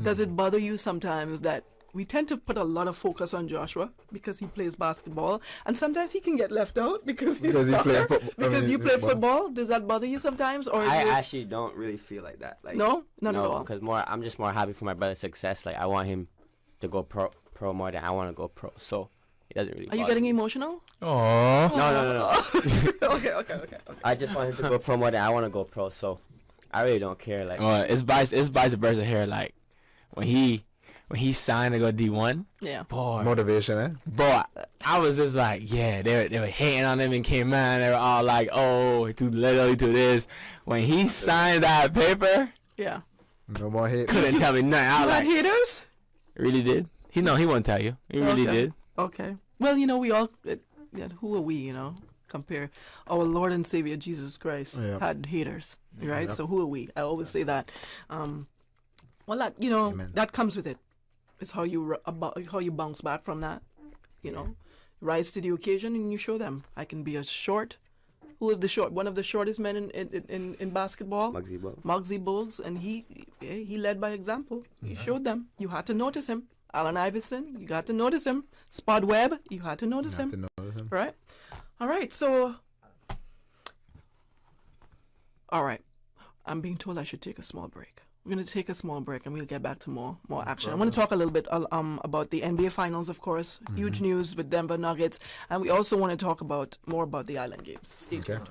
Does it bother you sometimes that we tend to put a lot of focus on Joshua because he plays basketball, and sometimes he can get left out because he's Because he play soccer, football- because you play football? Does that bother you sometimes, or I you- actually don't really feel like that. Like No? Not at all. because I'm just more happy for my brother's success. Like I want him to go pro more than I want to go pro. So it doesn't really. Are you bother getting me. emotional? Aww. No. Okay. I just want him to go pro more than I want to go pro. So I really don't care. Like It's vice versa here. Like when he signed to go D1. Yeah. Boy, Motivation, eh? boy, I was just like, yeah, they were hating on him and came out. They were all like, oh, too little, to this. When he signed that paper, Yeah. No more hate. couldn't tell me nothing. I You was had like, haters? really did. He won't tell you. He really Okay. did. Okay. Well, we all. Who are we? Compare our Lord and Savior Jesus Christ had haters, right? Yep. So who are we? I always say that. Well, that Amen. that comes with it. It's how you bounce back from that. Rise to the occasion and you show them I can be as short who is one of the shortest men in basketball. Muggsy Bogues, and he led by example. He showed them. You had to notice him. Allen Iverson, you got to notice him. Spud Webb, you had to notice him. Right? All right, so... All right. I'm being told I should take a small break. We're going to take a small break and we'll get back to more action. I want to talk a little bit about the NBA Finals, of course. Huge news with Denver Nuggets. And we also want to talk more about the Island Games. Stay tuned.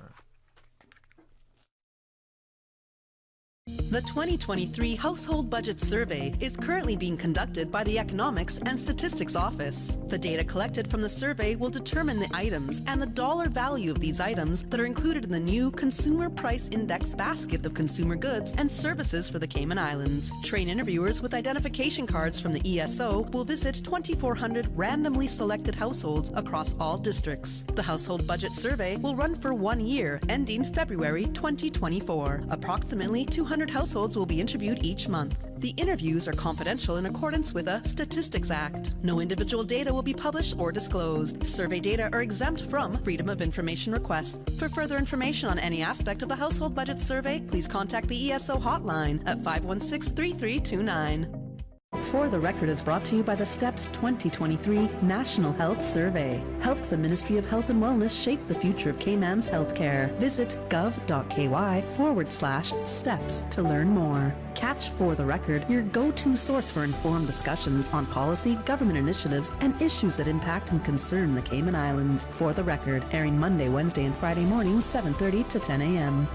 The 2023 Household Budget Survey is currently being conducted by the Economics and Statistics Office. The data collected from the survey will determine the items and the dollar value of these items that are included in the new Consumer Price Index basket of consumer goods and services for the Cayman Islands. Trained interviewers with identification cards from the ESO will visit 2,400 randomly selected households across all districts. The Household Budget Survey will run for 1 year, ending February 2024. Approximately 200 households will be interviewed each month. The interviews are confidential in accordance with a Statistics Act. No individual data will be published or disclosed. Survey data are exempt from Freedom of Information requests. For further information on any aspect of the Household Budget Survey, please contact the ESO hotline at 516-3329. For the Record is brought to you by the STEPS 2023 National Health Survey. Help the Ministry of Health and Wellness shape the future of Cayman's healthcare. Visit gov.ky/steps to learn more. Catch For the Record, your go-to source for informed discussions on policy, government initiatives, and issues that impact and concern the Cayman Islands. For the Record, airing Monday, Wednesday, and Friday mornings, 7:30 to 10 a.m.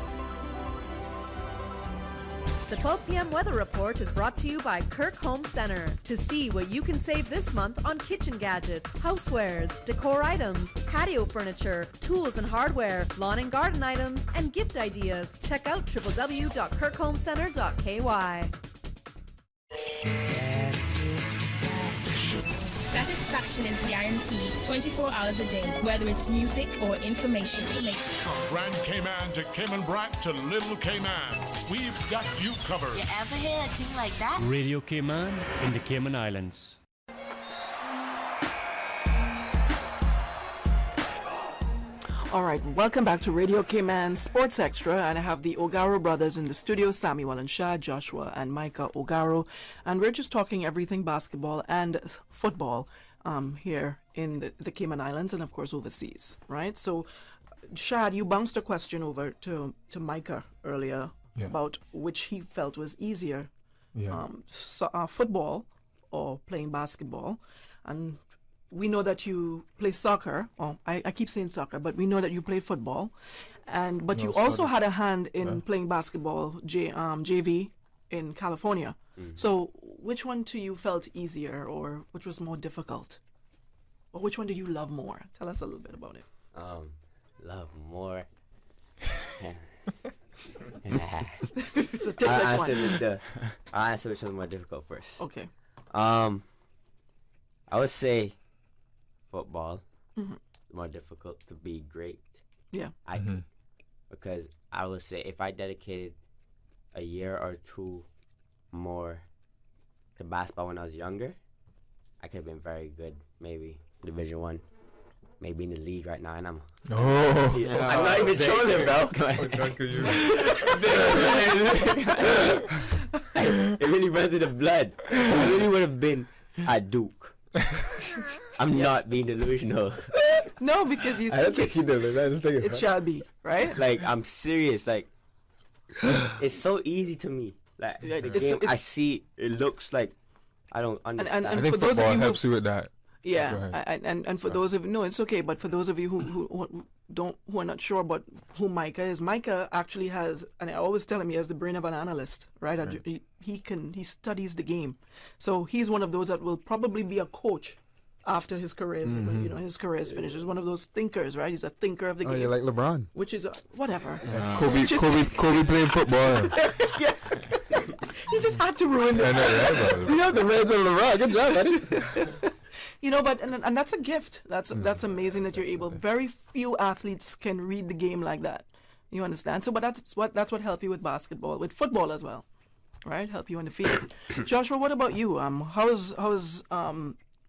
The 12 p.m. weather report is brought to you by Kirk Home Center. To see what you can save this month on kitchen gadgets, housewares, decor items, patio furniture, tools and hardware, lawn and garden items, and gift ideas, check out www.kirkhomecenter.ky. Satisfaction is guaranteed 24 hours a day, whether it's music or information. From Grand Cayman to Cayman Brac to Little Cayman, we've got you covered. You ever hear a thing like that? Radio Cayman in the Cayman Islands. All right, welcome back to Radio Cayman Sports Extra, and I have the Ogaro brothers in the studio, Samuel and Shad, Joshua and Micah Ogaro, and we're just talking everything basketball and football here in the Cayman Islands and, of course, overseas, right? So, Shad, you bounced a question over to Micah earlier about which he felt was easier, football or playing basketball, and we know that you play soccer. Oh, I keep saying soccer, but we know that you play football, but you also had a hand in playing basketball, JV in California. So, which one to you felt easier, or which was more difficult, or which one do you love more? Tell us a little bit about it. Love more. So take I'll answer which one's more difficult first. Okay. I would say football more difficult to be great. Yeah. I think, because I would say if I dedicated a year or two more to basketball when I was younger, I could have been very good. Maybe Division I, maybe in the league right now, and I'm not even trolling, bro. It really runs in the blood. I really would have been at Duke. I'm not being delusional. No, because you. I don't think you do. It shall be, right? Like, I'm serious. Like, it's so easy to me. Like, the game, I see, it looks like I don't understand. I think football helps you with that. Yeah, and for those of no, it's okay. But for those of you who are not sure about who Micah is, Micah actually has, and I always tell him he has the brain of an analyst, right? He studies the game, so he's one of those that will probably be a coach after his career, his career is finished. He's one of those thinkers, right? He's a thinker of the game. Oh, you're like LeBron. Which is whatever. Kobe playing football. Yeah. He just had to ruin it. You have the Reds and LeBron. Good job, buddy. But and that's a gift. That's amazing that you're able. Very few athletes can read the game like that. You understand? So, but that's what helped you with basketball, with football as well, right? Help you on the field. Joshua, what about you? How's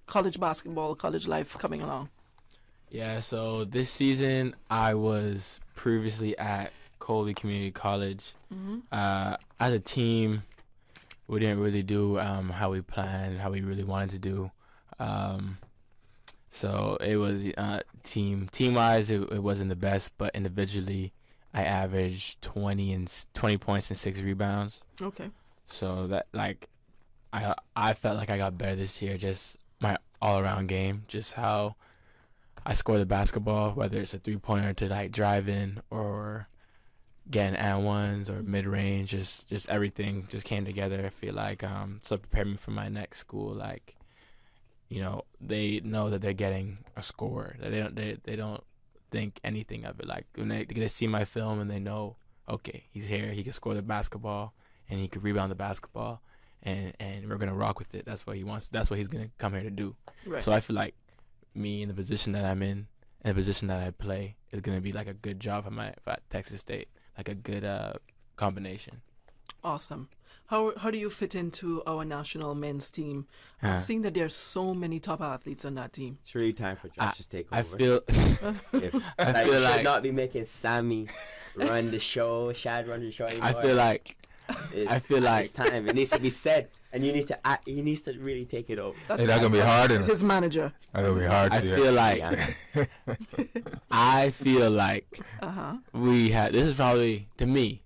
college basketball, college life coming along? Yeah, so this season I was previously at Colby Community College. As a team, we didn't really do how we planned, how we really wanted to do. So it was team-wise, it wasn't the best, but individually, I averaged 20 points and 6 rebounds. Okay. So that I felt like I got better this year. Just my all-around game, just how I score the basketball, whether it's a 3-pointer to drive in or getting and ones or mid-range, just everything just came together. I feel like so it prepared me for my next school. They know that they're getting a scorer. They don't think anything of it. Like when they see my film and they know, okay, he's here. He can score the basketball and he can rebound the basketball, and we're gonna rock with it. That's what he wants. That's what he's gonna come here to do. Right. So I feel like me in the position that I'm in, and the position that I play, is gonna be like a good job for Texas State, like a good combination. Awesome. How do you fit into our national men's team? Seeing that there are so many top athletes on that team. It's really time for Josh to take over. I feel should not be making Sammy run the show, Shad run the show anymore. I feel like it's time. It needs to be said, and you need to act. He needs to really take it over. That's gonna be hard. His manager. That's gonna be hard. I feel like we had. This is probably to me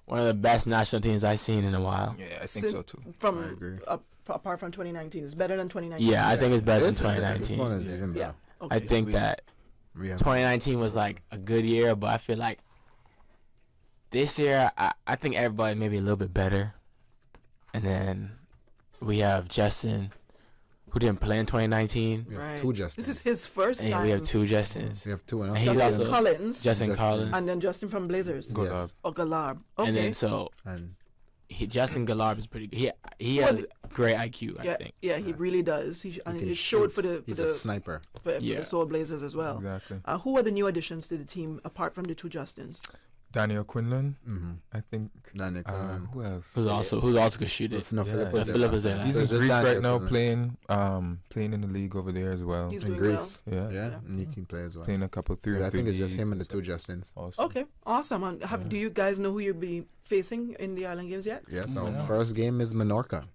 one of the best national teams I've seen in a while. Yeah, I think so too. I agree. Apart from 2019, it's better than 2019. Yeah, I think it's better than 2019. Yeah. Okay. I think that 2019 was like a good year, but I feel like this year I think everybody maybe a little bit better. And then we have Justin, who didn't play in 2019. Right. Two Justins. This is his first time. We have two Justins. We have two. And Justin he's also Collins. Justin Collins. And then Justin from Blazers. Gallarb. Oh, Gallarb. Okay. And then Justin Gallarb is pretty good. He has great IQ, I think. Yeah, he really does. He showed for the He's a sniper. For the Soul Blazers as well. Exactly. Who are the new additions to the team apart from the two Justins? Daniel Quinlan, I think. Daniel Quinlan. Who else? Who's also could shoot it. Philip was there. He's in Greece right now, playing in the league over there as well. He's in doing Greece. well. Yeah, and he can play as well. Playing a couple 3 I think it's just him and the two Justins. Awesome. Okay, awesome. And do you guys know who you'll be facing in the Island Games yet? Yes, our first game is Menorca.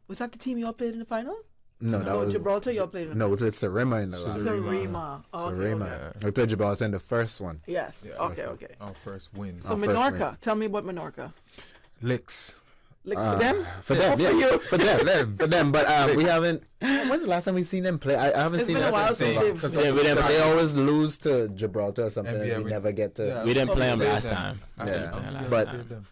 Was that the team you all played in the final? No, that was Gibraltar. You all played in the No, we played Sarima in the last. Sarima. Oh, okay. We played Gibraltar in the first one. Yes. Yeah, Okay. Our first win. So Menorca. Tell me about Menorca. Licks. Licks for them? For them, yeah. For them. But we haven't. When's the last time we seen them play? I haven't It's seen been them a while since they always lose to Gibraltar or something. And we never get to. We didn't play them last time.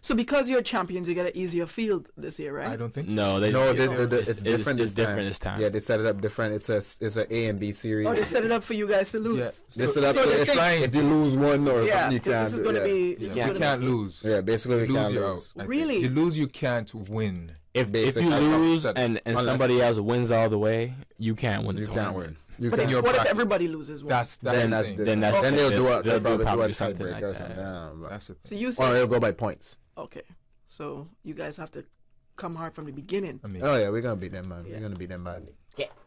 So because you're champions, you get an easier field this year, right? I don't think. It's different. It's different this time. Yeah, they set it up different. It's a A and B series. Oh, they set it up for you guys to lose. Yeah. They set up. If you lose one or something, you can't. This is going to be. You can't lose. Yeah, basically we can't lose. Really? You lose, you can't win. If you lose and somebody else wins all the way, you can't win. You can't win. But what if everybody loses one? Then they'll do a something like that. That's it. So you or it'll go by points. Okay, so you guys have to come hard from the beginning. Oh yeah, we're gonna beat them, man. We're gonna beat them bad.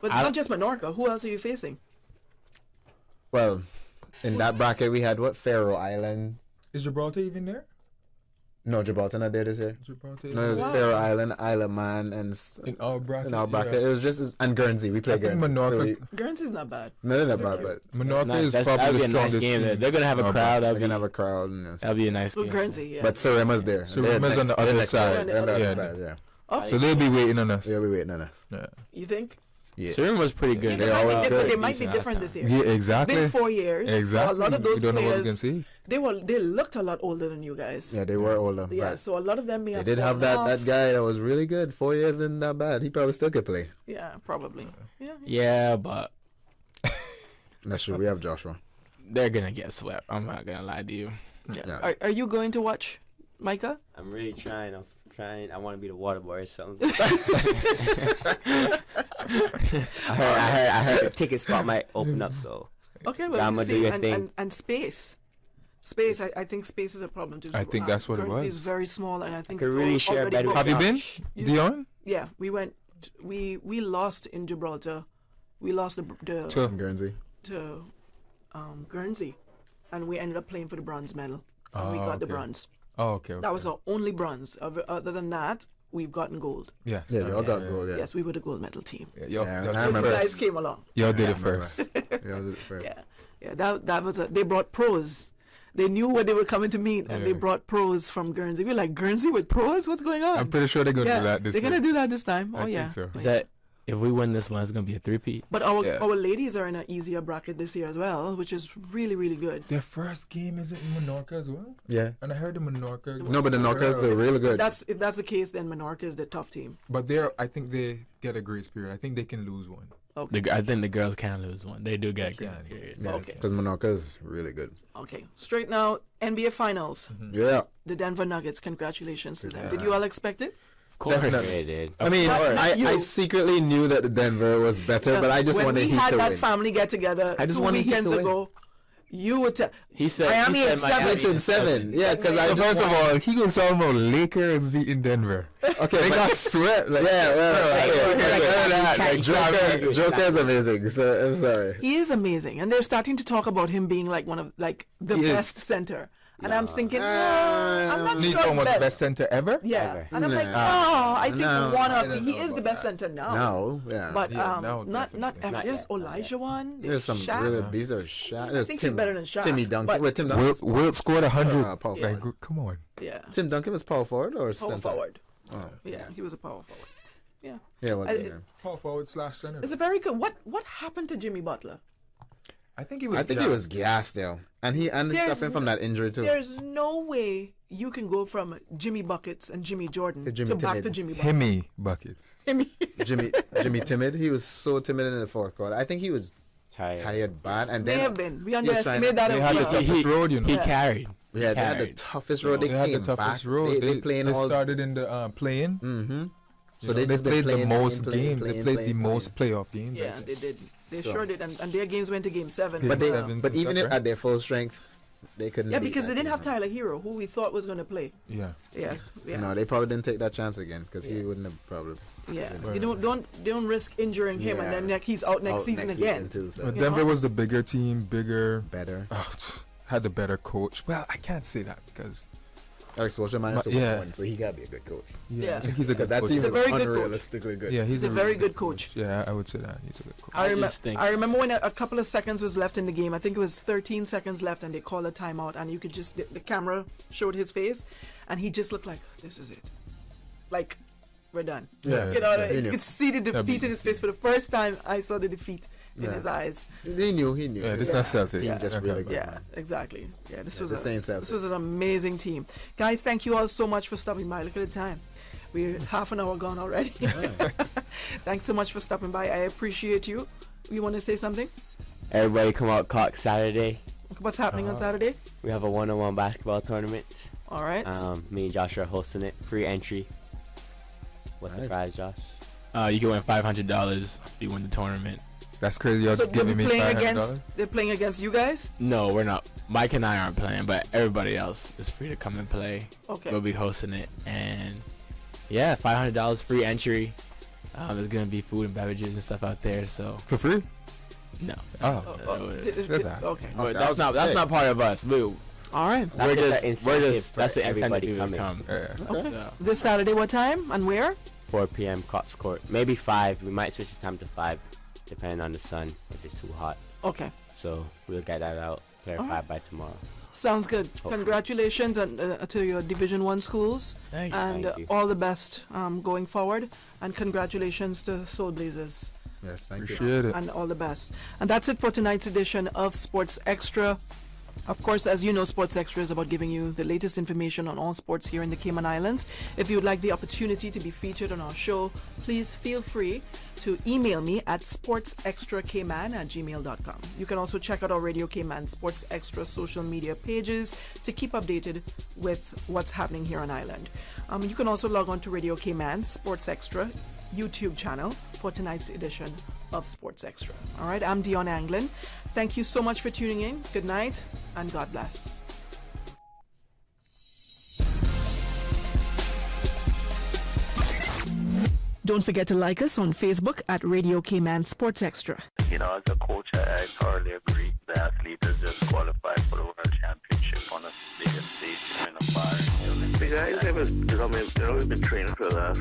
But not just Menorca. Who else are you facing? Well, in that bracket we had Faroe Island. Is Gibraltar even there? No, Gibraltar not there this year. No, it was Faroe Island, Isle of Man, and in our bracket. It was just and Guernsey. We played Guernsey. Menorca. Guernsey's not bad. No, they're not bad, but Menorca is probably the strongest game. team. They're gonna have a crowd. They're gonna have a crowd. That'll be a nice game. Guernsey, yeah. But Sarima's there. Sarima's on the other side. They're on the other side, yeah. Okay. So they'll be waiting on us. They'll be waiting on us. Yeah. You think? Yeah. Surima was pretty good. They might be different this year. Yeah, exactly. It's been 4 years. Exactly. So a lot of those you don't know what you players, can see. they looked a lot older than you guys. Yeah, they were older. Yeah, so a lot of them may have. They did have that guy that was really good. 4 years isn't that bad. He probably still could play. Yeah, probably. Yeah, but that's true. We have Joshua. They're gonna get swept. I'm not gonna lie to you. Yeah. Are you going to watch Micah? I'm really trying. I want to be the water boy or something. I heard the ticket spot might open up, so. Okay, well, I'm gonna do your thing. And space. I think space is a problem too. I think that's what it was. Guernsey is very small, and I think could really share better. Have you been, Dionne? Yeah, we went. We lost in Gibraltar. We lost the to Guernsey. To Guernsey. and we ended up playing for the bronze medal. And we got the bronze. Oh, okay. That was our only bronze. Other than that, we've gotten gold. Yes. Yeah, y'all got gold. Yeah. Yes, we were the gold medal team. Yeah, I remember. You guys came along. Y'all did it first. Y'all did it first. Yeah. That was they brought pros. They knew what they were coming to meet, and they brought pros from Guernsey. We were like, Guernsey with pros? What's going on? I'm pretty sure they're going to do that this They're going to do that this time. I think so. Is that if we win this one, it's going to be a three-peat? But our ladies are in an easier bracket this year as well, which is really, really good. Their first game is in Menorca as well? Yeah. And I heard the Menorca. No, but the Menorcas, they're really good. If that's the case, then Menorca is the tough team. But I think they get a grace period. I think they can lose one. Okay. I think the girls can lose one. They do get a grace period. Yeah, because Menorca is really good. Okay. Straight now, NBA Finals. Yeah. The Denver Nuggets. Congratulations to them. Did you all expect it? Of course. They did. I mean, I secretly knew that the Denver was better, but I just wanted Heat to win. When we had that family get-together I just 2 wanted weekends Heat to ago, you would tell... He said Miami at 7. He said 7. Yeah, because first of all, he was talking about Lakers beating Denver. Okay, they got swept. Like, Joker is amazing. So I'm sorry. He is amazing, and they're starting to talk about him being like one of the best center. And I'm thinking, no, I'm not sure. Talking about the best center ever? Yeah, Ever. and I'm like, I think he is the best center now. No, yeah. But no, not ever. There's Elijah one. There's some Shaq. really bizarre Shaq. I think he's better than Shaq. Timmy Duncan. But Tim Duncan. Wilt scored 100. Power Yeah. forward. Come on. Yeah. Tim Duncan was power forward or Power center? forward. Oh. Yeah, he was a power forward. Yeah. Yeah, Power forward / center. It's a very good. What happened to Jimmy Butler? I think he was gassed, yo. And he's suffering from that injury too. There's no way you can go from Jimmy Buckets and Jimmy Jordan to back to Jimmy Buckets. Himmy Buckets. Jimmy timid. He was so timid in the fourth quarter. I think he was tired bad. And then may have been. We underestimate that. They had the toughest road, you know. He carried. Yeah, they had the toughest road. They had the came toughest back. road. They started in the play-in. Mm-hmm. So they played the most games. They played the most playoff games. Yeah, they did. They sure did, and their games went to Game 7. But even at their full strength, they couldn't. Yeah, because they didn't have Tyler Hero, who we thought was going to play. Yeah. No, they probably didn't take that chance again because he wouldn't have probably. Yeah, you don't risk injuring him, and then he's out next season again. Too, so. Denver was the bigger team, better, had the better coach. Well, I can't say that because Eric Spoelstra managed to win, so he got to be a good coach. Yeah. I think he's a good coach. That team is very good unrealistically good. Yeah, he's a very good coach. Yeah, I would say that he's a good coach. I remember when a couple of seconds was left in the game. I think it was 13 seconds left, and they called a timeout, and you could just the camera showed his face, and he just looked like, this is it, like we're done. Yeah, you could see the defeat in his face for the first time. I saw the defeat in his eyes. He knew. Yeah, this is not Celtics. Team just really good. Yeah, exactly. Yeah, this was an amazing team. Guys, thank you all so much for stopping by. Look at the time. We're half an hour gone already. Thanks so much for stopping by. I appreciate you. You want to say something? Everybody come out Cox Saturday. What's happening on Saturday? We have a 1-on-1 basketball tournament. All right. Me and Josh are hosting it. Free entry. What's the prize, Josh? You can win $500 if you win the tournament. That's crazy. Y'all just giving me $500. They're playing against you guys? No, we're not. Mike and I aren't playing, but everybody else is free to come and play. Okay. We'll be hosting it, and yeah, $500 free entry. There's gonna be food and beverages and stuff out there. So for free? No. Okay. But that's not part of us. All right. That's the everybody coming. Okay. So. This Saturday, what time and where? 4 p.m. Cox Court. Maybe 5. We might switch the time to 5, depending on the sun if it's too hot. Okay. So we'll get that out, clarified by tomorrow. Sounds good. Hopefully. Congratulations to your Division 1 schools. Thank you. And all the best going forward. And congratulations to Soul Blazers. Yes, thank you. Appreciate it. And all the best. And that's it for tonight's edition of Sports Extra. Of course, as you know, Sports Extra is about giving you the latest information on all sports here in the Cayman Islands. If you would like the opportunity to be featured on our show, please feel free to email me at sportsextracayman@gmail.com. You can also check out our Radio Cayman Sports Extra social media pages to keep updated with what's happening here on Island. You can also log on to Radio Cayman Sports Extra YouTube channel for tonight's edition of Sports Extra. All right, I'm Dionne Anglin. Thank you so much for tuning in. Good night and God bless. Don't forget to like us on Facebook at Radio Cayman Sports Extra. You know, as a coach, I thoroughly agree the athlete is just qualified for the world. on the biggest stage behind the fire. The guys have been training for the last